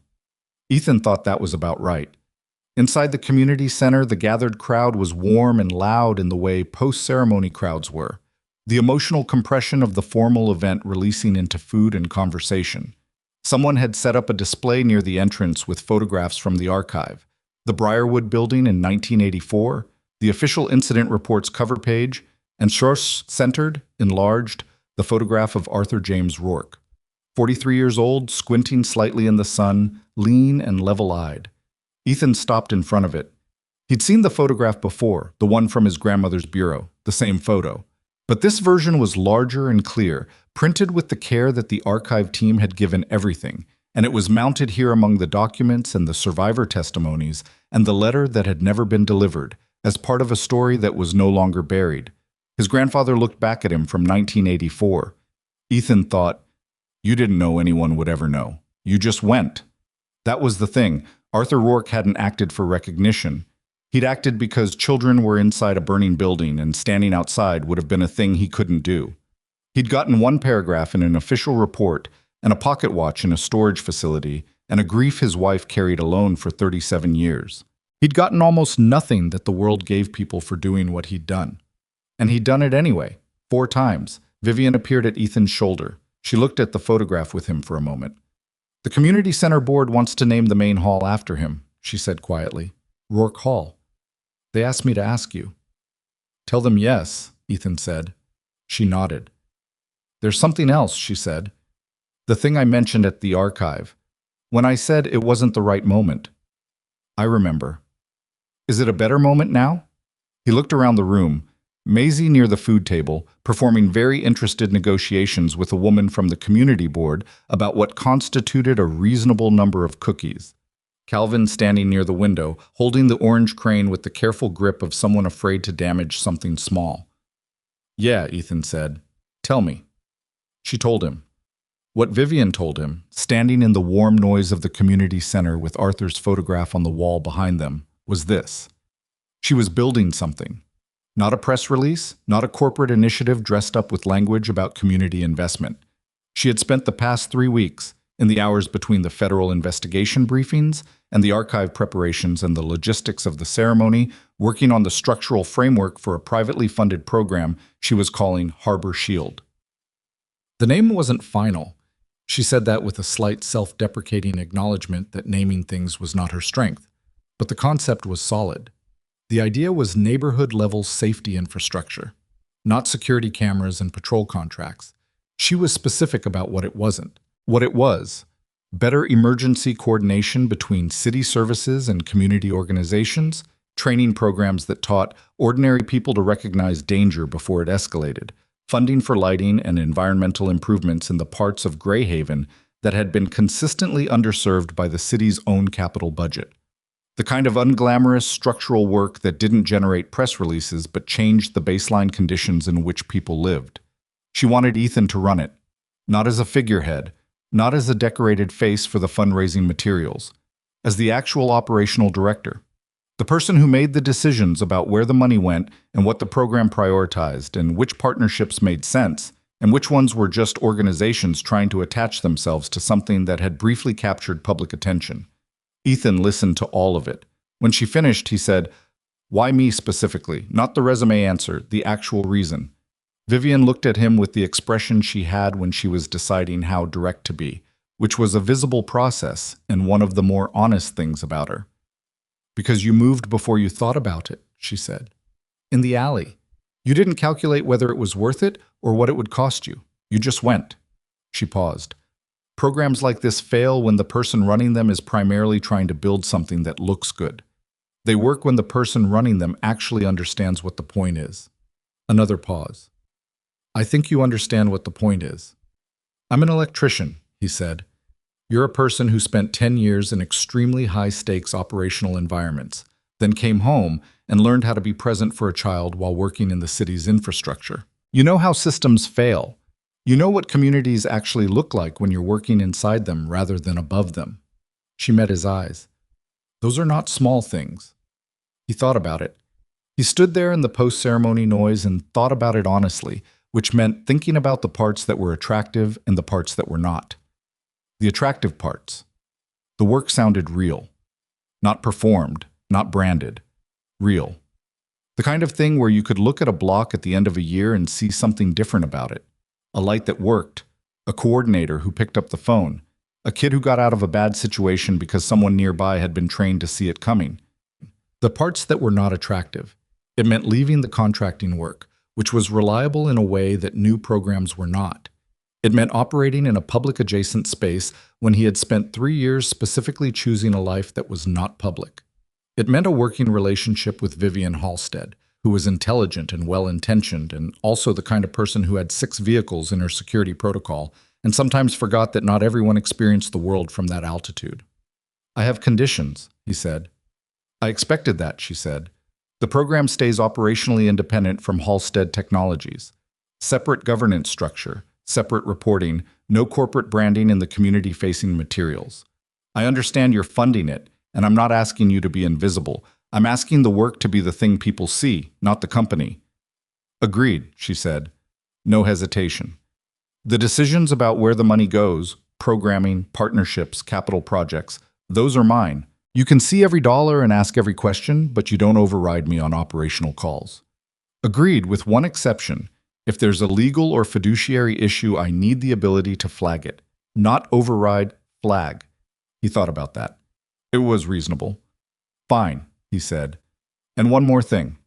Ethan thought that was about right. Inside the community center, the gathered crowd was warm and loud in the way post-ceremony crowds were, the emotional compression of the formal event releasing into food and conversation. Someone had set up a display near the entrance with photographs from the archive, the Briarwood building in 1984, the official incident report's cover page, and centered, enlarged, the photograph of Arthur James Rourke. 43 years old, squinting slightly in the sun, lean and level-eyed. Ethan stopped in front of it. He'd seen the photograph before, the one from his grandmother's bureau, the same photo. But this version was larger and clear, printed with the care that the archive team had given everything, and it was mounted here among the documents and the survivor testimonies and the letter that had never been delivered, as part of a story that was no longer buried. His grandfather looked back at him from 1984. Ethan thought, "You didn't know anyone would ever know. You just went." That was the thing. Arthur Rourke hadn't acted for recognition. He'd acted because children were inside a burning building and standing outside would have been a thing he couldn't do. He'd gotten one paragraph in an official report and a pocket watch in a storage facility and a grief his wife carried alone for 37 years. He'd gotten almost nothing that the world gave people for doing what he'd done. And he'd done it anyway, 4 times. Vivian appeared at Ethan's shoulder. She looked at the photograph with him for a moment. "The community center board wants to name the main hall after him," she said quietly. "Rourke Hall. They asked me to ask you." "Tell them yes," Ethan said. She nodded. "There's something else," she said. "The thing I mentioned at the archive. When I said it wasn't the right moment. I remember. Is it a better moment now?" He looked around the room. Maisie near the food table, performing very interested negotiations with a woman from the community board about what constituted a reasonable number of cookies. Calvin standing near the window, holding the orange crane with the careful grip of someone afraid to damage something small. "Yeah," Ethan said. "Tell me." She told him. What Vivian told him, standing in the warm noise of the community center with Arthur's photograph on the wall behind them, was this. She was building something. Not a press release, not a corporate initiative dressed up with language about community investment. She had spent the past 3 weeks, in the hours between the federal investigation briefings and the archive preparations and the logistics of the ceremony, working on the structural framework for a privately funded program she was calling Harbor Shield. The name wasn't final. She said that with a slight self-deprecating acknowledgement that naming things was not her strength, but the concept was solid. The idea was neighborhood-level safety infrastructure, not security cameras and patrol contracts. She was specific about what it wasn't. What it was: better emergency coordination between city services and community organizations, training programs that taught ordinary people to recognize danger before it escalated, funding for lighting and environmental improvements in the parts of Greyhaven that had been consistently underserved by the city's own capital budget. The kind of unglamorous structural work that didn't generate press releases but changed the baseline conditions in which people lived. She wanted Ethan to run it, not as a figurehead, not as a decorated face for the fundraising materials, as the actual operational director. The person who made the decisions about where the money went and what the program prioritized and which partnerships made sense and which ones were just organizations trying to attach themselves to something that had briefly captured public attention. Ethan listened to all of it. When she finished, he said, "Why me specifically? Not the resume answer, the actual reason." Vivian looked at him with the expression she had when she was deciding how direct to be, which was a visible process and one of the more honest things about her. "Because you moved before you thought about it," she said. "In the alley. You didn't calculate whether it was worth it or what it would cost you. You just went." She paused. Programs like this fail when the person running them is primarily trying to build something that looks good. They work when the person running them actually understands what the point is. Another pause. "I think you understand what the point is." "I'm an electrician," he said. "You're a person who spent 10 years in extremely high-stakes operational environments, then came home and learned how to be present for a child while working in the city's infrastructure. You know how systems fail. You know what communities actually look like when you're working inside them rather than above them." She met his eyes. "Those are not small things." He thought about it. He stood there in the post-ceremony noise and thought about it honestly, which meant thinking about the parts that were attractive and the parts that were not. The attractive parts. The work sounded real. Not performed, not branded. Real. The kind of thing where you could look at a block at the end of a year and see something different about it. A light that worked. A coordinator who picked up the phone. A kid who got out of a bad situation because someone nearby had been trained to see it coming. The parts that were not attractive. It meant leaving the contracting work, which was reliable in a way that new programs were not. It meant operating in a public-adjacent space when he had spent 3 years specifically choosing a life that was not public. It meant a working relationship with Vivian Halstead, who was intelligent and well-intentioned and also the kind of person who had 6 vehicles in her security protocol and sometimes forgot that not everyone experienced the world from that altitude. "I have conditions," he said. "I expected that," she said. "The program stays operationally independent from Halstead Technologies. Separate governance structure, separate reporting, no corporate branding in the community-facing materials. I understand you're funding it, and I'm not asking you to be invisible. I'm asking the work to be the thing people see, not the company." "Agreed," she said. No hesitation. "The decisions about where the money goes, programming, partnerships, capital projects, those are mine. You can see every dollar and ask every question, but you don't override me on operational calls." "Agreed, with one exception. If there's a legal or fiduciary issue, I need the ability to flag it. Not override, flag." He thought about that. It was reasonable. "Fine," he said. "And one more thing."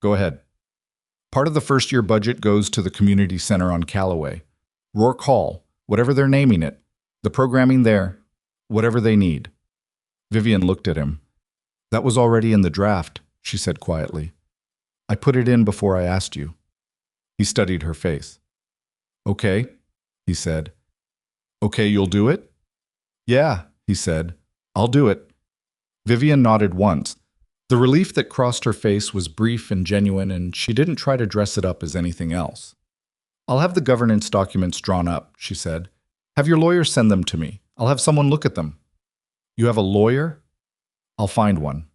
"Go ahead." "Part of the first-year budget goes to the community center on Callaway. Rourke Hall, whatever they're naming it. The programming there, whatever they need." Vivian looked at him. "That was already in the draft," she said quietly. "I put it in before I asked you." He studied her face. "Okay," he said. "Okay, you'll do it?" "Yeah," he said. "I'll do it." Vivian nodded once. The relief that crossed her face was brief and genuine, and she didn't try to dress it up as anything else. "I'll have the governance documents drawn up," she said. "Have your lawyer send them to me. I'll have someone look at them." "You have a lawyer?" "I'll find one."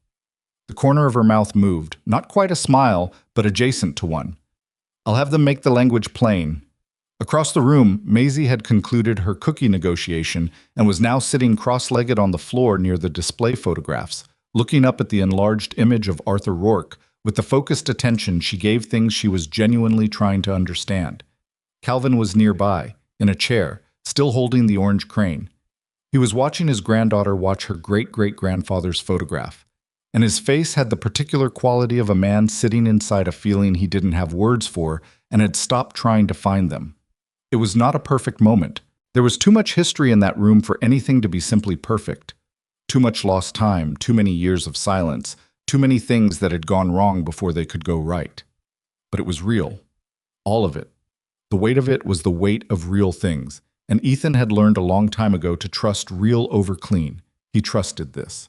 The corner of her mouth moved, not quite a smile, but adjacent to one. "I'll have them make the language plain." Across the room, Maisie had concluded her cookie negotiation and was now sitting cross-legged on the floor near the display photographs, looking up at the enlarged image of Arthur Rourke with the focused attention she gave things she was genuinely trying to understand. Calvin was nearby, in a chair, still holding the orange crane. He was watching his granddaughter watch her great-great-grandfather's photograph, and his face had the particular quality of a man sitting inside a feeling he didn't have words for and had stopped trying to find them. It was not a perfect moment. There was too much history in that room for anything to be simply perfect. Too much lost time, too many years of silence, too many things that had gone wrong before they could go right. But it was real. All of it. The weight of it was the weight of real things, and Ethan had learned a long time ago to trust real over clean. He trusted this.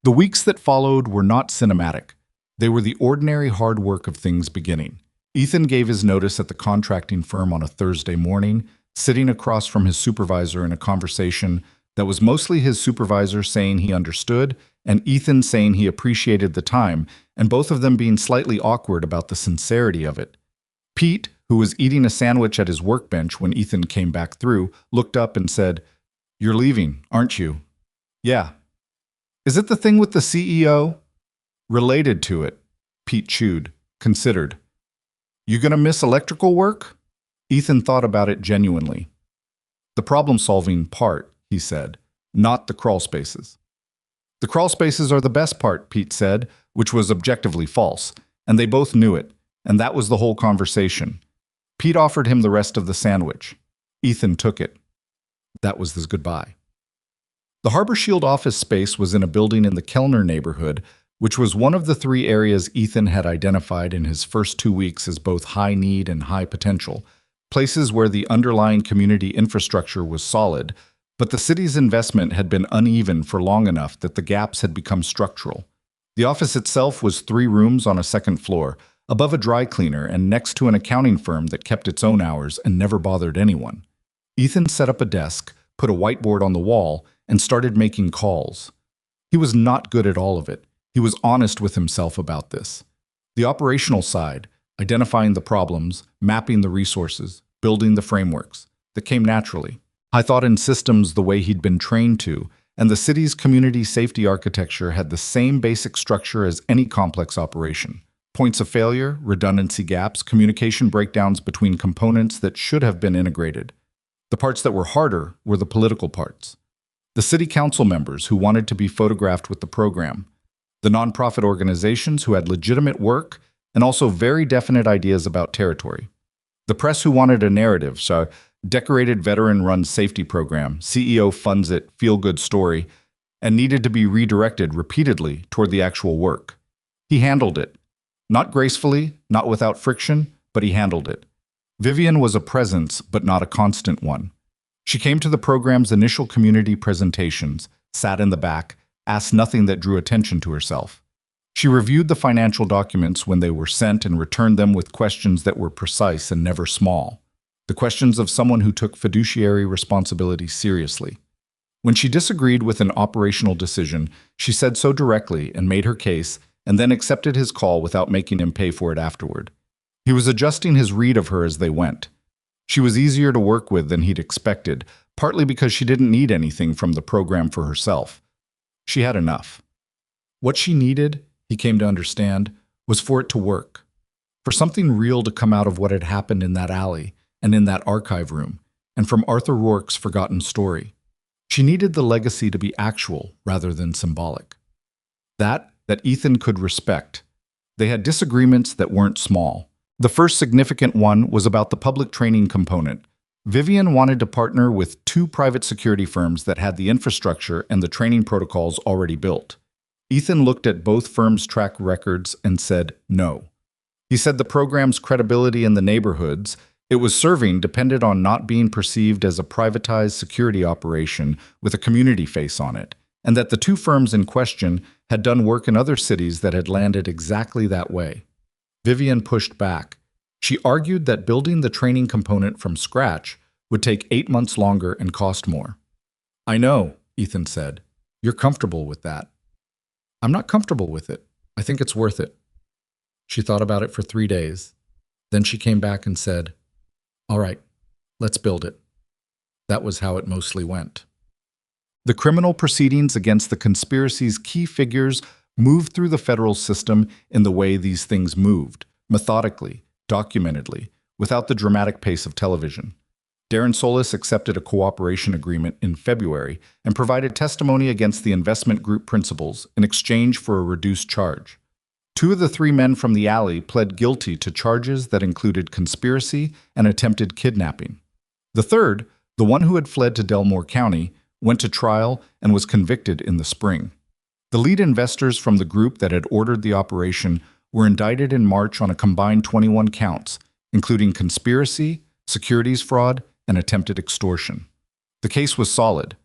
The weeks that followed were not cinematic. They were the ordinary hard work of things beginning. Ethan gave his notice at the contracting firm on a Thursday morning, sitting across from his supervisor in a conversation that was mostly his supervisor saying he understood and Ethan saying he appreciated the time, and both of them being slightly awkward about the sincerity of it. Pete, who was eating a sandwich at his workbench when Ethan came back through, looked up and said, "You're leaving, aren't you?" "Yeah." "Is it the thing with the CEO?" "Related to it," Pete chewed, considered. "You gonna miss electrical work?" Ethan thought about it genuinely. "The problem-solving part," he said, "not the crawl spaces." "The crawl spaces are the best part," Pete said, which was objectively false, and they both knew it, and that was the whole conversation. Pete offered him the rest of the sandwich. Ethan took it. That was his goodbye. The Harbor Shield office space was in a building in the Kellner neighborhood, which was one of the 3 areas Ethan had identified in his first 2 weeks as both high need and high potential, places where the underlying community infrastructure was solid, but the city's investment had been uneven for long enough that the gaps had become structural. The office itself was 3 rooms on a second floor, above a dry cleaner and next to an accounting firm that kept its own hours and never bothered anyone. Ethan set up a desk, put a whiteboard on the wall, and started making calls. He was not good at all of it. He was honest with himself about this. The operational side, identifying the problems, mapping the resources, building the frameworks, that came naturally. I thought in systems the way he'd been trained to, and the city's community safety architecture had the same basic structure as any complex operation. Points of failure, redundancy gaps, communication breakdowns between components that should have been integrated. The parts that were harder were the political parts. The city council members who wanted to be photographed with the program. The nonprofit organizations who had legitimate work and also very definite ideas about territory. The press who wanted a narrative, so decorated veteran-run safety program, CEO funds it, feel-good story, and needed to be redirected repeatedly toward the actual work. He handled it. Not gracefully, not without friction, but he handled it. Vivian was a presence, but not a constant one. She came to the program's initial community presentations, sat in the back, asked nothing that drew attention to herself. She reviewed the financial documents when they were sent and returned them with questions that were precise and never small. The questions of someone who took fiduciary responsibility seriously. When she disagreed with an operational decision, she said so directly and made her case, and then accepted his call without making him pay for it afterward. He was adjusting his read of her as they went. She was easier to work with than he'd expected, partly because she didn't need anything from the program for herself. She had enough. What she needed, he came to understand, was for it to work. For something real to come out of what had happened in that alley and in that archive room, and from Arthur Rourke's forgotten story. She needed the legacy to be actual rather than symbolic. That Ethan could respect. They had disagreements that weren't small. The first significant one was about the public training component. Vivian wanted to partner with 2 private security firms that had the infrastructure and the training protocols already built. Ethan looked at both firms' track records and said no. He said the program's credibility in the neighborhoods it was serving depended on not being perceived as a privatized security operation with a community face on it, and that the 2 firms in question had done work in other cities that had landed exactly that way. Vivian pushed back. She argued that building the training component from scratch would take 8 months longer and cost more. "I know," Ethan said. "You're comfortable with that." "I'm not comfortable with it. I think it's worth it." She thought about it for 3 days. Then she came back and said, "All right, let's build it." That was how it mostly went. The criminal proceedings against the conspiracy's key figures moved through the federal system in the way these things moved, methodically, documentedly, without the dramatic pace of television. Darren Solis accepted a cooperation agreement in February and provided testimony against the investment group principals in exchange for a reduced charge. 2 of the 3 men from the alley pled guilty to charges that included conspiracy and attempted kidnapping. The third, the one who had fled to Delmore County, went to trial and was convicted in the spring. The lead investors from the group that had ordered the operation were indicted in March on a combined 21 counts, including conspiracy, securities fraud, and attempted extortion. The case was solid.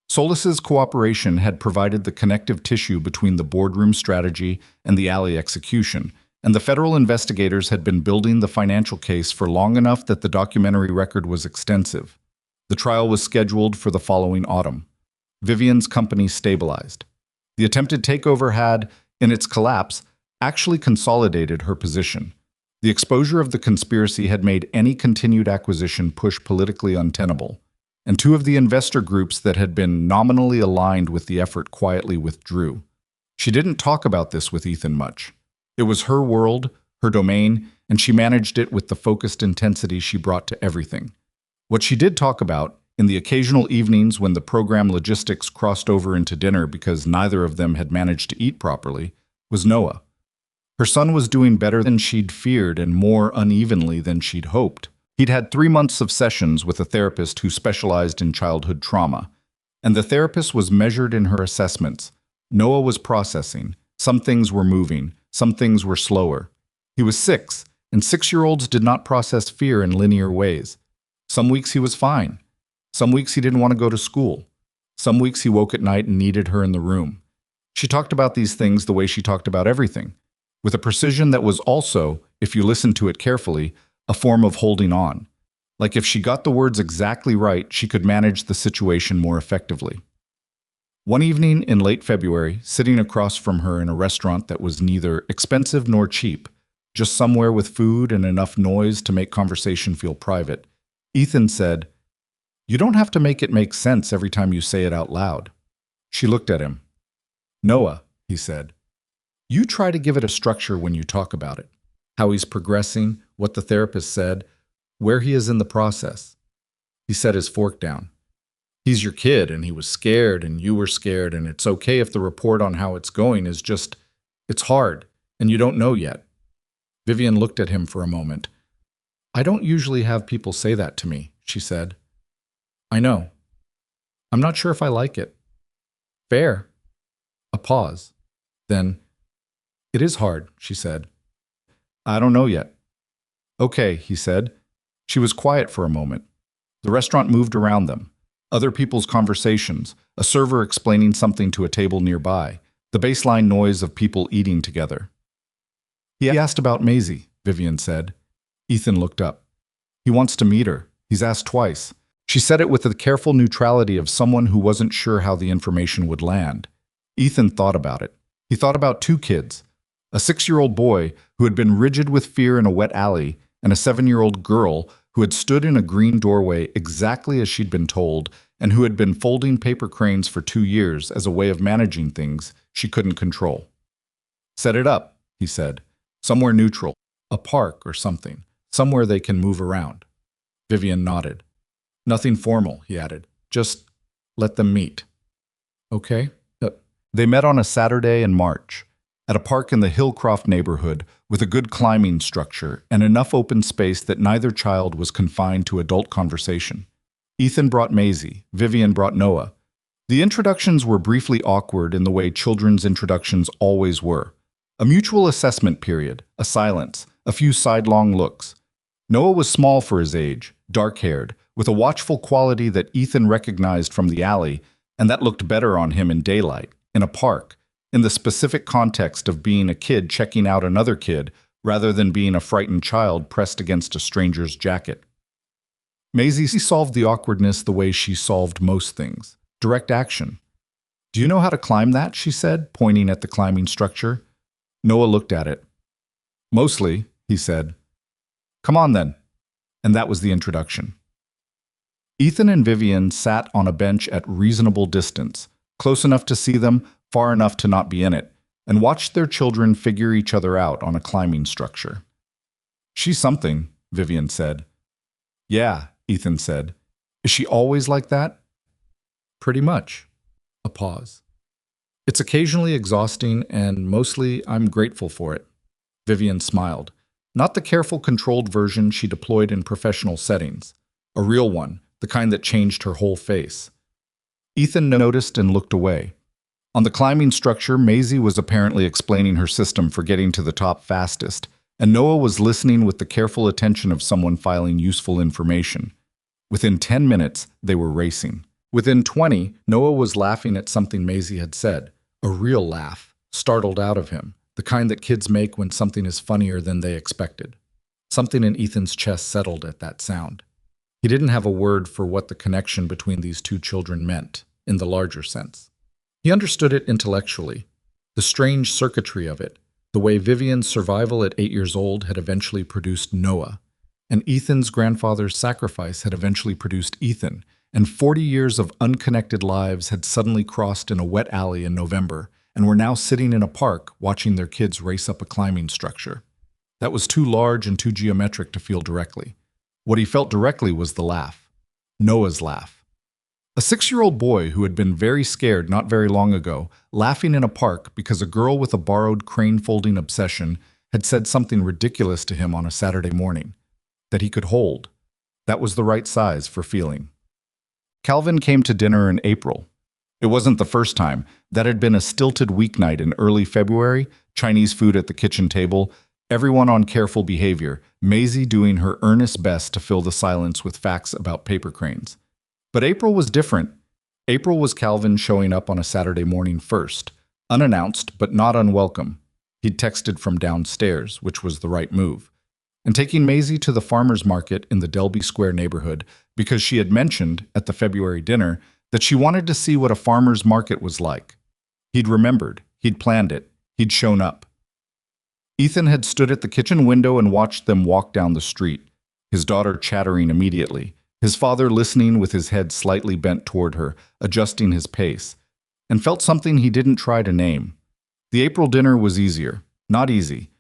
Solis's cooperation had provided the connective tissue between the boardroom strategy and the alley execution, and the federal investigators had been building the financial case for long enough that the documentary record was extensive. The trial was scheduled for the following autumn. Vivian's company stabilized. The attempted takeover had, in its collapse, actually consolidated her position. The exposure of the conspiracy had made any continued acquisition push politically untenable, and two of the investor groups that had been nominally aligned with the effort quietly withdrew. She didn't talk about this with Ethan much. It was her world, her domain, and she managed it with the focused intensity she brought to everything. What she did talk about, in the occasional evenings when the program logistics crossed over into dinner because neither of them had managed to eat properly, was Noah. Her son was doing better than she'd feared and more unevenly than she'd hoped. He'd had 3 months of sessions with a therapist who specialized in childhood trauma, and the therapist was measured in her assessments. Noah was processing. Some things were moving, some things were slower. He was 6, and 6-year-olds did not process fear in linear ways. Some weeks he was fine. Some weeks he didn't want to go to school. Some weeks he woke at night and needed her in the room. She talked about these things the way she talked about everything, with a precision that was also, if you listened to it carefully, a form of holding on. Like if she got the words exactly right, she could manage the situation more effectively. One evening in late February, sitting across from her in a restaurant that was neither expensive nor cheap, just somewhere with food and enough noise to make conversation feel private, Ethan said, "You don't have to make it make sense every time you say it out loud." She looked at him. "Noah," he said, "you try to give it a structure when you talk about it. How he's progressing, what the therapist said, where he is in the process." He set his fork down. "He's your kid, and he was scared, and you were scared, and it's okay if the report on how it's going is just, it's hard, and you don't know yet." Vivian looked at him for a moment. "I don't usually have people say that to me," she said. "I know. I'm not sure if I like it." "Fair." A pause. Then, "It is hard," she said. "I don't know yet." "Okay," he said. She was quiet for a moment. The restaurant moved around them. Other people's conversations, a server explaining something to a table nearby, the baseline noise of people eating together. "He asked about Maisie," Vivian said. Ethan looked up. "He wants to meet her. He's asked twice." She said it with the careful neutrality of someone who wasn't sure how the information would land. Ethan thought about it. He thought about 2 kids, a 6-year-old boy who had been rigid with fear in a wet alley, and a 7-year-old girl who had stood in a green doorway exactly as she'd been told and who had been folding paper cranes for 2 years as a way of managing things she couldn't control. "Set it up," he said. "Somewhere neutral, a park or something, somewhere they can move around." Vivian nodded. "Nothing formal," he added. "Just let them meet." "Okay." They met on a Saturday in March, at a park in the Hillcroft neighborhood with a good climbing structure and enough open space that neither child was confined to adult conversation. Ethan brought Maisie, Vivian brought Noah. The introductions were briefly awkward in the way children's introductions always were. A mutual assessment period, a silence, a few sidelong looks. Noah was small for his age, dark-haired, with a watchful quality that Ethan recognized from the alley, and that looked better on him in daylight, in a park, in the specific context of being a kid checking out another kid rather than being a frightened child pressed against a stranger's jacket. Maisie solved the awkwardness the way she solved most things, direct action. "Do you know how to climb that?" she said, pointing at the climbing structure. Noah looked at it. "Mostly," he said. "Come on then." And that was the introduction. Ethan and Vivian sat on a bench at reasonable distance, close enough to see them, far enough to not be in it, and watched their children figure each other out on a climbing structure. "She's something," Vivian said. "Yeah," Ethan said. "Is she always like that?" "Pretty much." A pause. "It's occasionally exhausting, and mostly I'm grateful for it." Vivian smiled. Not the careful, controlled version she deployed in professional settings. A real one, the kind that changed her whole face. Ethan noticed and looked away. On the climbing structure, Maisie was apparently explaining her system for getting to the top fastest, and Noah was listening with the careful attention of someone filing useful information. Within 10 minutes, they were racing. Within 20, Noah was laughing at something Maisie had said. A real laugh, startled out of him, the kind that kids make when something is funnier than they expected. Something in Ethan's chest settled at that sound. He didn't have a word for what the connection between these 2 children meant, in the larger sense. He understood it intellectually, the strange circuitry of it, The way Vivian's survival at 8 years old had eventually produced Noah, and Ethan's grandfather's sacrifice had eventually produced Ethan, and 40 years of unconnected lives had suddenly crossed in a wet alley in November and were now sitting in a park watching their kids race up a climbing structure. That was too large and too geometric to feel directly. What he felt directly was the laugh. Noah's laugh. A 6-year-old boy who had been very scared not very long ago, laughing in a park because a girl with a borrowed crane-folding obsession had said something ridiculous to him on a Saturday morning. That he could hold. That was the right size for feeling. Calvin came to dinner in April. It wasn't the first time. That had been a stilted weeknight in early February, Chinese food at the kitchen table, everyone on careful behavior, Maisie doing her earnest best to fill the silence with facts about paper cranes. But April was different. April was Calvin showing up on a Saturday morning first, unannounced but not unwelcome. He'd texted from downstairs, which was the right move, and taking Maisie to the farmer's market in the Delby Square neighborhood because she had mentioned at the February dinner that she wanted to see what a farmer's market was like. He'd remembered, he'd planned it, he'd shown up. Ethan had stood at the kitchen window and watched them walk down the street, his daughter chattering immediately, his father listening with his head slightly bent toward her, adjusting his pace, and felt something he didn't try to name. The April dinner was easier, not easy.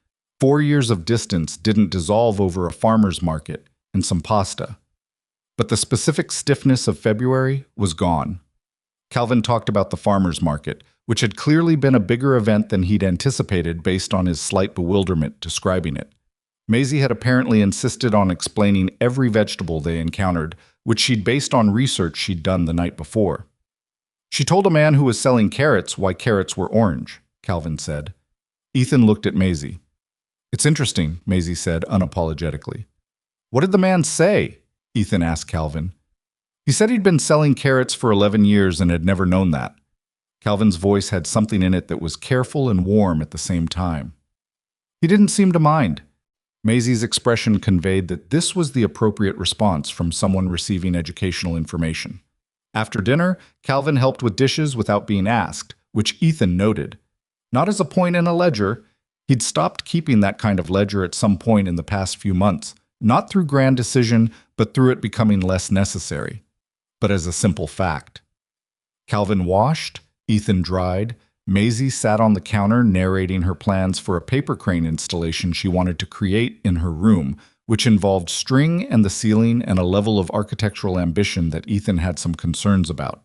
4 years of distance didn't dissolve over a farmer's market and some pasta. But the specific stiffness of February was gone. Calvin talked about the farmer's market, which had clearly been a bigger event than he'd anticipated based on his slight bewilderment describing it. Maisie had apparently insisted on explaining every vegetable they encountered, which she'd based on research she'd done the night before. She told a man who was selling carrots why carrots were orange, Calvin said. Ethan looked at Maisie. It's interesting, Maisie said unapologetically. What did the man say? Ethan asked Calvin. He said he'd been selling carrots for 11 years and had never known that. Calvin's voice had something in it that was careful and warm at the same time. He didn't seem to mind. Maisie's expression conveyed that this was the appropriate response from someone receiving educational information. After dinner, Calvin helped with dishes without being asked, which Ethan noted. Not as a point in a ledger. He'd stopped keeping that kind of ledger at some point in the past few months, not through grand decision, but through it becoming less necessary, but as a simple fact. Calvin washed, Ethan dried, Maisie sat on the counter narrating her plans for a paper crane installation she wanted to create in her room, which involved string and the ceiling and a level of architectural ambition that Ethan had some concerns about.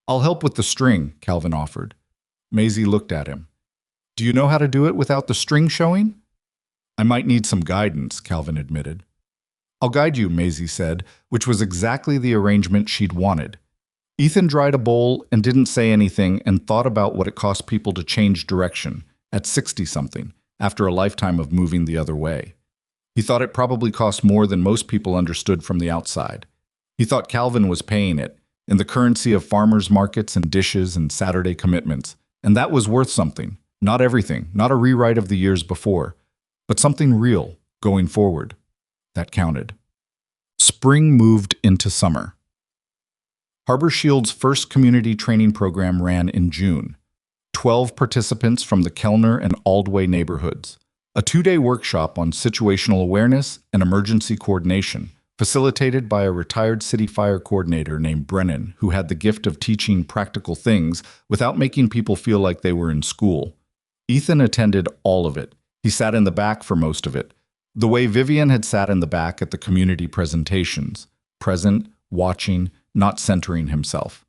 I'll help with the string, Calvin offered. Maisie looked at him. Do you know how to do it without the string showing? I might need some guidance, Calvin admitted. I'll guide you, Maisie said, which was exactly the arrangement she'd wanted. Ethan dried a bowl and didn't say anything and thought about what it cost people to change direction, at 60-something, after a lifetime of moving the other way. He thought it probably cost more than most people understood from the outside. He thought Calvin was paying it, in the currency of farmers' markets and dishes and Saturday commitments, and that was worth something. Not everything, not a rewrite of the years before, but something real, going forward. That counted. Spring moved into summer. Harbor Shield's first community training program ran in June. 12 participants from the Kellner and Aldway neighborhoods. A 2-day workshop on situational awareness and emergency coordination, facilitated by a retired city fire coordinator named Brennan, who had the gift of teaching practical things without making people feel like they were in school. Ethan attended all of it. He sat in the back for most of it, the way Vivian had sat in the back at the community presentations, present, watching, not centering himself.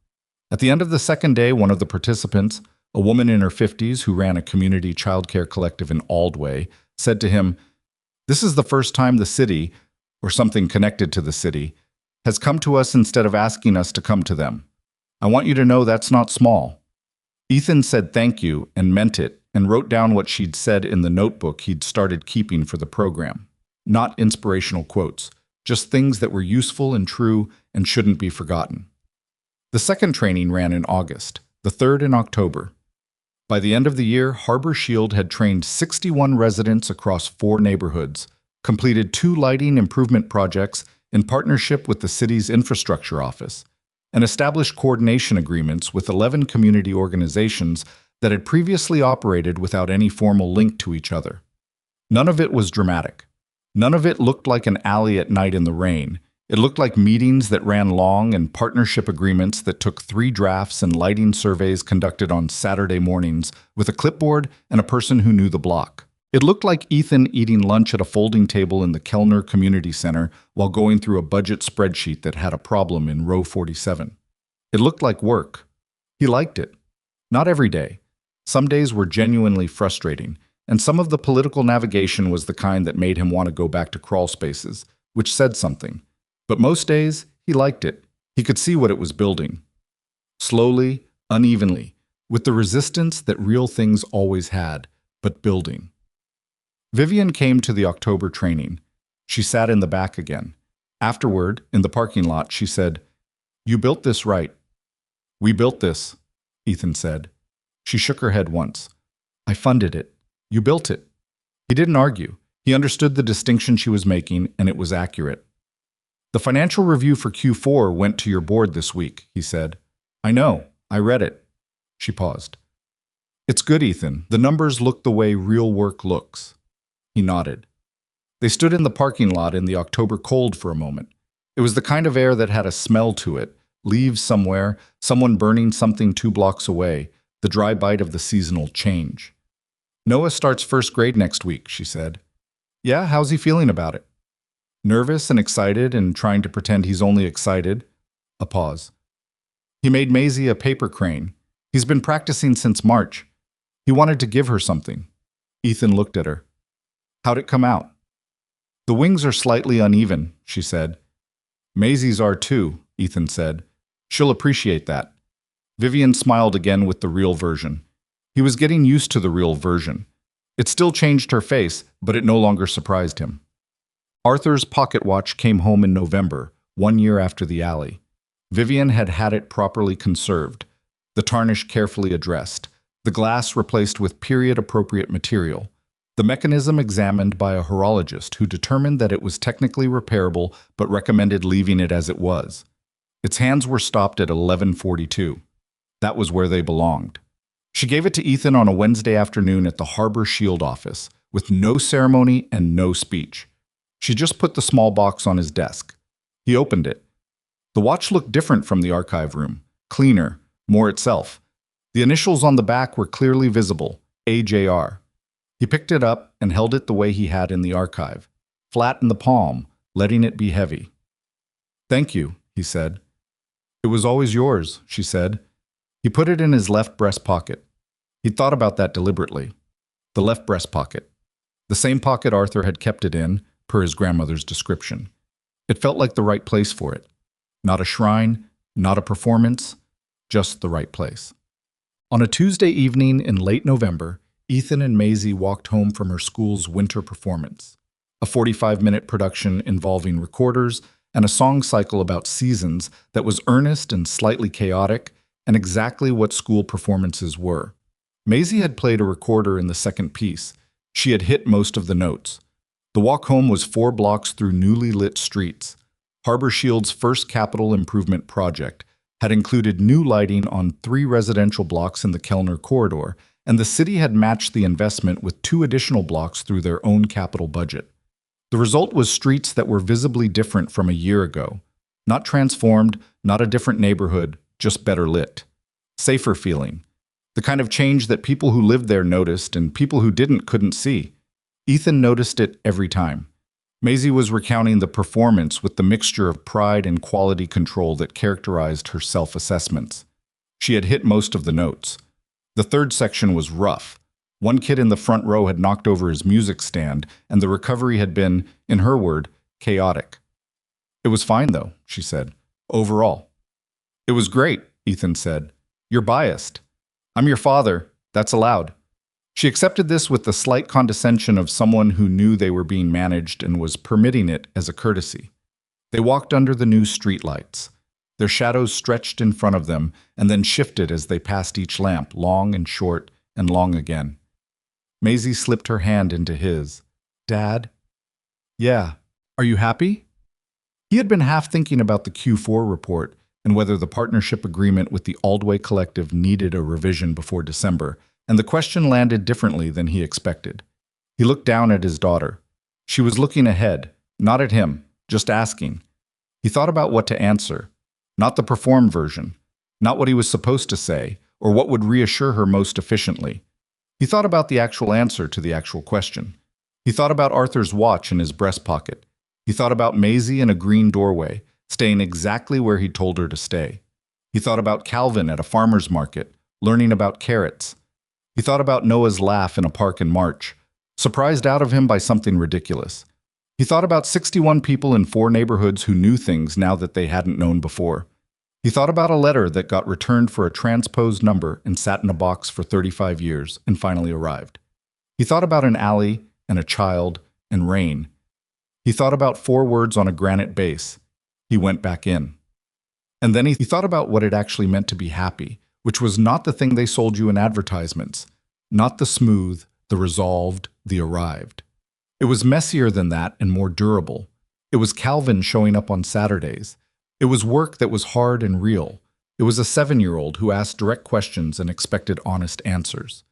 At the end of the second day, one of the participants, a woman in her 50s who ran a community childcare collective in Aldway, said to him, "This is the first time the city, or something connected to the city, has come to us instead of asking us to come to them. I want you to know that's not small." Ethan said thank you and meant it, and wrote down what she'd said in the notebook he'd started keeping for the program. Not inspirational quotes, just things that were useful and true and shouldn't be forgotten. The second training ran in August, the third in October. By the end of the year, Harbor Shield had trained 61 residents across 4 neighborhoods, completed 2 lighting improvement projects in partnership with the city's infrastructure office, and established coordination agreements with 11 community organizations that had previously operated without any formal link to each other. None of it was dramatic. None of it looked like an alley at night in the rain. It looked like meetings that ran long and partnership agreements that took 3 drafts and lighting surveys conducted on Saturday mornings with a clipboard and a person who knew the block. It looked like Ethan eating lunch at a folding table in the Kellner Community Center while going through a budget spreadsheet that had a problem in row 47. It looked like work. He liked it. Not every day. Some days were genuinely frustrating, and some of the political navigation was the kind that made him want to go back to crawl spaces, which said something. But most days, he liked it. He could see what it was building. Slowly, unevenly, with the resistance that real things always had, but building. Vivian came to the October training. She sat in the back again. Afterward, in the parking lot, she said, "You built this right." "We built this," Ethan said. She shook her head once. "I funded it. You built it." He didn't argue. He understood the distinction she was making, and it was accurate. "The financial review for Q4 went to your board this week," he said. "I know. I read it." She paused. "It's good, Ethan. The numbers look the way real work looks." He nodded. They stood in the parking lot in the October cold for a moment. It was the kind of air that had a smell to it, leaves somewhere, someone burning something 2 blocks away, the dry bite of the seasonal change. "Noah starts first grade next week," she said. "Yeah, how's he feeling about it?" "Nervous and excited and trying to pretend he's only excited." A pause. "He made Maisie a paper crane. He's been practicing since March. He wanted to give her something." Ethan looked at her. "How'd it come out?" "The wings are slightly uneven," she said. "Maisie's are too," Ethan said. "She'll appreciate that." Vivian smiled again with the real version. He was getting used to the real version. It still changed her face, but it no longer surprised him. Arthur's pocket watch came home in November, 1 year after the alley. Vivian had had it properly conserved, the tarnish carefully addressed, the glass replaced with period-appropriate material, the mechanism examined by a horologist who determined that it was technically repairable but recommended leaving it as it was. Its hands were stopped at 11:42. That was where they belonged. She gave it to Ethan on a Wednesday afternoon at the Harbor Shield office, with no ceremony and no speech. She just put the small box on his desk. He opened it. The watch looked different from the archive room, cleaner, more itself. The initials on the back were clearly visible, AJR. He picked it up and held it the way he had in the archive, flat in the palm, letting it be heavy. "Thank you," he said. "It was always yours," she said. He put it in his left breast pocket. He'd thought about that deliberately. The left breast pocket. The same pocket Arthur had kept it in, per his grandmother's description. It felt like the right place for it. Not a shrine, not a performance, just the right place. On a Tuesday evening in late November, Ethan and Maisie walked home from her school's winter performance, a 45-minute production involving recorders and a song cycle about seasons that was earnest and slightly chaotic, and exactly what school performances were. Maisie had played a recorder in the second piece. She had hit most of the notes. The walk home was 4 blocks through newly lit streets. Harbor Shield's first capital improvement project had included new lighting on 3 residential blocks in the Kellner corridor, and the city had matched the investment with 2 additional blocks through their own capital budget. The result was streets that were visibly different from a year ago. Not transformed, not a different neighborhood, just better lit. Safer feeling. The kind of change that people who lived there noticed and people who didn't couldn't see. Ethan noticed it every time. Maisie was recounting the performance with the mixture of pride and quality control that characterized her self-assessments. She had hit most of the notes. The third section was rough. One kid in the front row had knocked over his music stand, and the recovery had been, in her word, chaotic. "It was fine, though," she said. "Overall." "It was great," Ethan said. "You're biased." "I'm your father. That's allowed." She accepted this with the slight condescension of someone who knew they were being managed and was permitting it as a courtesy. They walked under the new streetlights. Their shadows stretched in front of them and then shifted as they passed each lamp, long and short and long again. Maisie slipped her hand into his. "Dad?" "Yeah. Are you happy?" He had been half thinking about the Q4 report and whether the partnership agreement with the Aldway Collective needed a revision before December, and the question landed differently than he expected. He looked down at his daughter. She was looking ahead, not at him, just asking. He thought about what to answer, not the performed version, not what he was supposed to say, or what would reassure her most efficiently. He thought about the actual answer to the actual question. He thought about Arthur's watch in his breast pocket. He thought about Maisie in a green doorway, staying exactly where he'd told her to stay. He thought about Calvin at a farmer's market, learning about carrots. He thought about Noah's laugh in a park in March, surprised out of him by something ridiculous. He thought about 61 people in 4 neighborhoods who knew things now that they hadn't known before. He thought about a letter that got returned for a transposed number and sat in a box for 35 years and finally arrived. He thought about an alley and a child and rain. He thought about 4 words on a granite base. He went back in. And then he thought about what it actually meant to be happy, which was not the thing they sold you in advertisements, not the smooth, the resolved, the arrived. It was messier than that and more durable. It was Calvin showing up on Saturdays. It was work that was hard and real. It was a 7-year-old who asked direct questions and expected honest answers.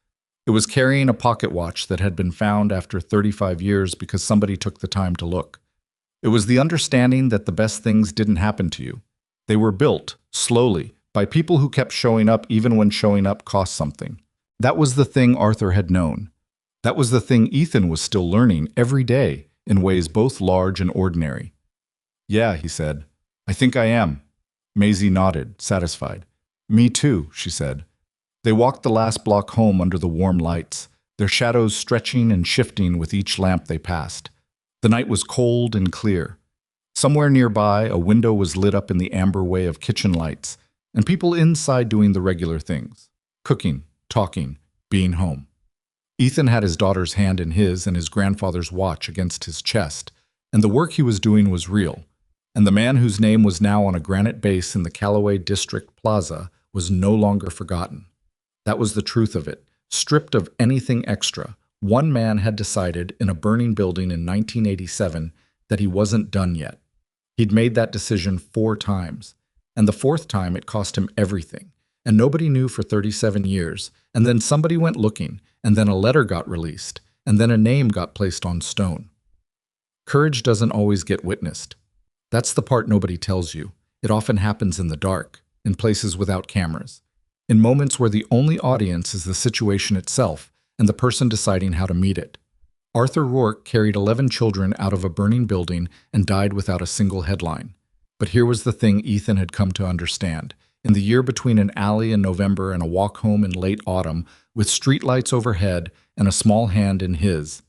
It was carrying a pocket watch that had been found after 35 years because somebody took the time to look. It was the understanding that the best things didn't happen to you. They were built, slowly, by people who kept showing up even when showing up cost something. That was the thing Arthur had known. That was the thing Ethan was still learning every day in ways both large and ordinary. "Yeah," he said. "I think I am." Maisie nodded, satisfied. "Me too," she said. They walked the last block home under the warm lights, their shadows stretching and shifting with each lamp they passed. The night was cold and clear. Somewhere nearby, a window was lit up in the amber way of kitchen lights, and people inside doing the regular things: cooking, talking, being home. Ethan had his daughter's hand in his and his grandfather's watch against his chest, and the work he was doing was real. And the man whose name was now on a granite base in the Callaway District Plaza was no longer forgotten. That was the truth of it. Stripped of anything extra, one man had decided in a burning building in 1987 that he wasn't done yet. He'd made that decision 4 times, and the 4th time it cost him everything, and nobody knew for 37 years, and then somebody went looking, and then a letter got released, and then a name got placed on stone. Courage doesn't always get witnessed. That's the part nobody tells you. It often happens in the dark, in places without cameras, in moments where the only audience is the situation itself and the person deciding how to meet it. Arthur Rourke carried 11 children out of a burning building and died without a single headline. But here was the thing Ethan had come to understand. In the year between an alley in November and a walk home in late autumn, with streetlights overhead and a small hand in his,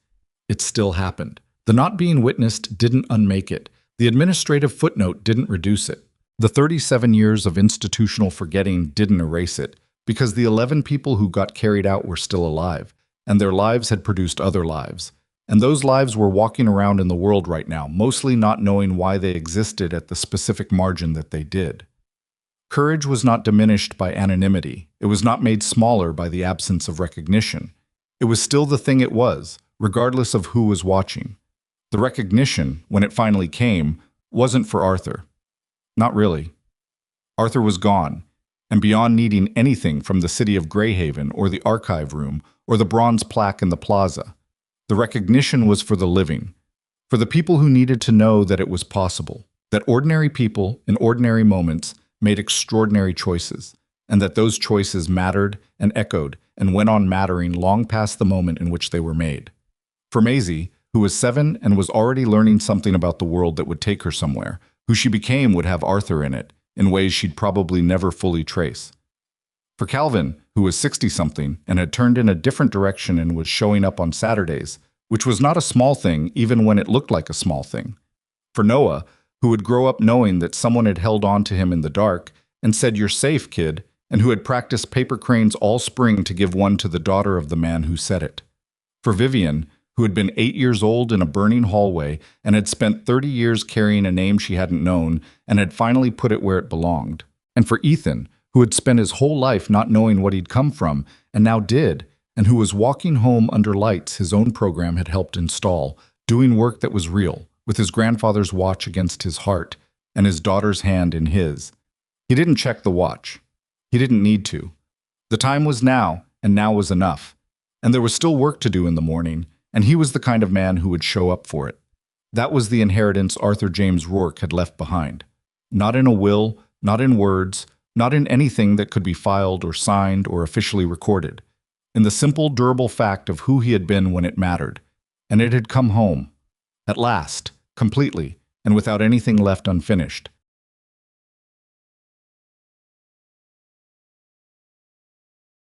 it still happened. The not being witnessed didn't unmake it. The administrative footnote didn't reduce it. The 37 years of institutional forgetting didn't erase it, because the 11 people who got carried out were still alive, and their lives had produced other lives. And those lives were walking around in the world right now, mostly not knowing why they existed at the specific margin that they did. Courage was not diminished by anonymity. It was not made smaller by the absence of recognition. It was still the thing it was, regardless of who was watching. The recognition, when it finally came, wasn't for Arthur. Not really. Arthur was gone, and beyond needing anything from the city of Greyhaven or the archive room or the bronze plaque in the plaza, the recognition was for the living, for the people who needed to know that it was possible, that ordinary people in ordinary moments made extraordinary choices, and that those choices mattered and echoed and went on mattering long past the moment in which they were made. For Maisie, who was 7 and was already learning something about the world that would take her somewhere, who she became would have Arthur in it, in ways she'd probably never fully trace. For Calvin, who was 60-something and had turned in a different direction and was showing up on Saturdays, which was not a small thing even when it looked like a small thing. For Noah, who would grow up knowing that someone had held on to him in the dark and said, "You're safe, kid," and who had practiced paper cranes all spring to give one to the daughter of the man who said it. For Vivian, who had been 8 years old in a burning hallway and had spent 30 years carrying a name she hadn't known and had finally put it where it belonged. And for Ethan, who had spent his whole life not knowing what he'd come from and now did, and who was walking home under lights his own program had helped install, doing work that was real, with his grandfather's watch against his heart and his daughter's hand in his. He didn't check the watch. He didn't need to. The time was now, and now was enough. And there was still work to do in the morning, and he was the kind of man who would show up for it. That was the inheritance Arthur James Rourke had left behind. Not in a will, not in words, not in anything that could be filed or signed or officially recorded. In the simple, durable fact of who he had been when it mattered. And it had come home. At last, completely, and without anything left unfinished.